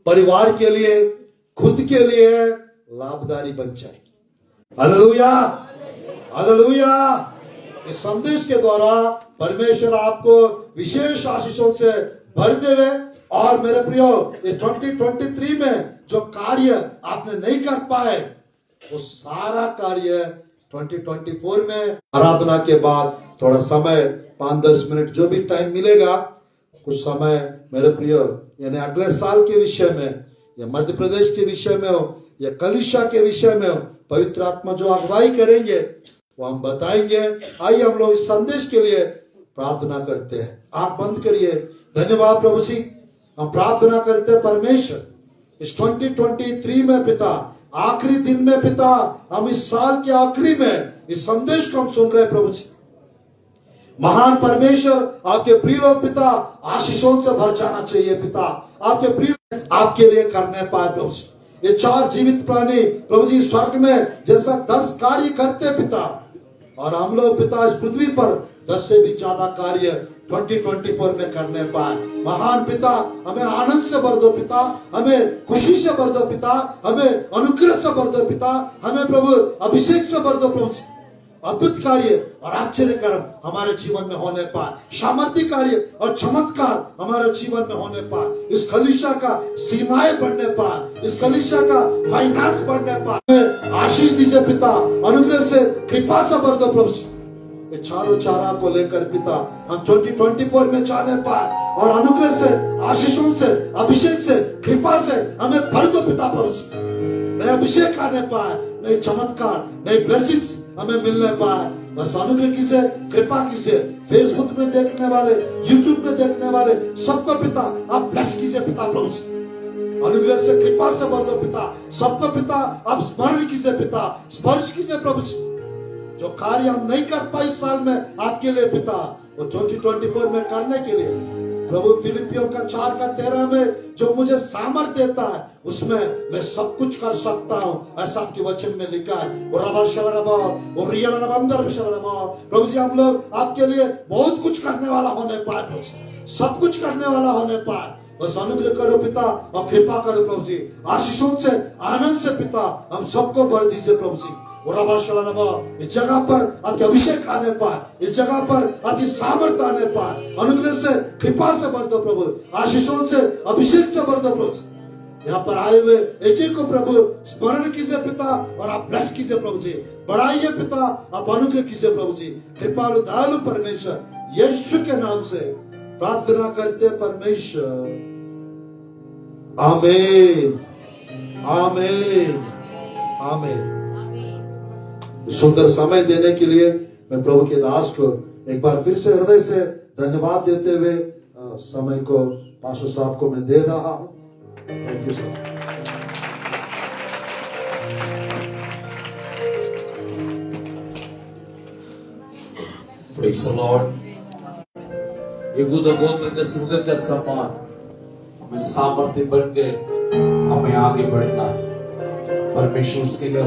परिवार के लिए, खुद के लिए लाभदारी बन जाएगी। Hallelujah, hallelujah. इस संदेश के द्वारा परमेश्वर आपको विशेष आशीषों से भर देवे। और मेरे प्रियो, ये 2023 में जो कार्य आपने नहीं कर पाए, वो सारा कार्य 2024 में आराधना के बाद थोड़ा समय, 5-10 मिनट जो भी टाइम मिलेगा, कुछ समय मेरे प्रियो, यानी अगले साल के विषय में, या मध्य प्रदेश के विषय में हो, या कलीसिया के विषय में हो, पवित्र आत्मा जो अगुवाई करेंगे वो हम बताएंगे। आइए हम लोग इस संदेश के लिए प्रार्थना करते हैं। आप बंद करिए। धन्यवाद प्रभु जी, हम प्रार्थना करते हैं परमेश्वर, इस 2023 में पिता, आखिरी दिन में पिता, हम इस साल के आखिरी में इस संदेश को हम सुन रहे हैं प्रभु जी। महान परमेश्वर, आपके प्रिय लोग पिता आशीषों से भर जाना चाहिए पिता, आपके प्रिय आपके लिए करने पाए प्रभु जी। ये 4 जीवित प्राणी प्रभु जी स्वर्ग में जैसा 10 कार्य करते पिता, और हम लोग पिता इस पृथ्वी पर 10 से भी ज्यादा कार्य 2024 में करने पाए। महान पिता, हमें आनंद से भर दो पिता, हमें खुशी से भर दो पिता, हमें अनुग्रह से भर दो पिता, हमें प्रभु अभिषेक से भर दो प्रभु। अद्भुत कार्य और आश्चर्य कर्म हमारे जीवन में होने पाए, सामर्थ्य कार्य और चमत्कार हमारे जीवन में होने पाए, इस कलीसिया का सीमाएं बढ़ने पाए, इस कलीसिया का फाइनेंस बढ़ने पाए। आशीष दीजिए पिता, अनुग्रह से, कृपा से भर दो प्रभु। ये चारों चारा को लेकर पिता हम 2024 में जाने पाए, और अनुग्रह से, आशीषों से, अभिषेक से, कृपा से हमें भर दो पिता प्रभु। नए अभिषेक आने पाए, नए चमत्कार, नए ब्लेसिंग्स हमें मिलने पाए। बस अनुग्रह की से, कृपा की से, फेसबुक में देखने वाले, यूट्यूब में देखने वाले सबको पिता आप ब्लेस कीजिए पिता प्रभु। अनुग्रह से, कृपा से भर दो पिता, सबको पिता आप स्मरण कीजिए पिता, स्पर्श कीजिए प्रभु। जो कार्य हम नहीं कर पाए इस साल में आपके लिए पिता, वो 2024 में करने के लिए प्रभु, फिलिपियों का 4:13 में जो मुझे सामर्थ्य देता है उसमें मैं सब कुछ कर सकता हूँ, ऐसा आपके वचन में लिखा है। प्रभु जी, हम लोग आपके लिए बहुत कुछ करने वाला होने पाए, सब कुछ करने वाला होने पाए। बस अनुग्रह करो पिता और कृपा करो प्रभु जी, आशीषों से, आनंद से पिता हम सबको भर दीजिए प्रभु जी। इस जगह पर आपके अभिषेक आने पाए, इस जगह पर आपकी सामर्थ्य आने पाए, अनुग्रह से, कृपा से भर दो प्रभु, आशीषों से, अभिषेक से भर दो प्रभु। यहाँ पर आए हुए एक एक को प्रभु स्मरण कीजिए पिता, और आप ब्लेस कीजिए प्रभु जी, बढ़ाइए पिता, आप अनुग्रह कीजिए प्रभु जी। कृपालु दयालु परमेश्वर, यीशु के नाम से प्रार्थना करते परमेश्वर, आमीन, आमीन, आमीन। सुंदर समय देने के लिए मैं प्रभु के दास को एक बार फिर से हृदय से धन्यवाद देते हुए समय को पास्टर साहब को मैं दे रहा हूं। Thank you sir. Praise the Lord. यहूदा गोत्र के सिंह के समान हमें सामर्थ्य बन के हमें आगे बढ़ना है। परमेश्वर उसके लिए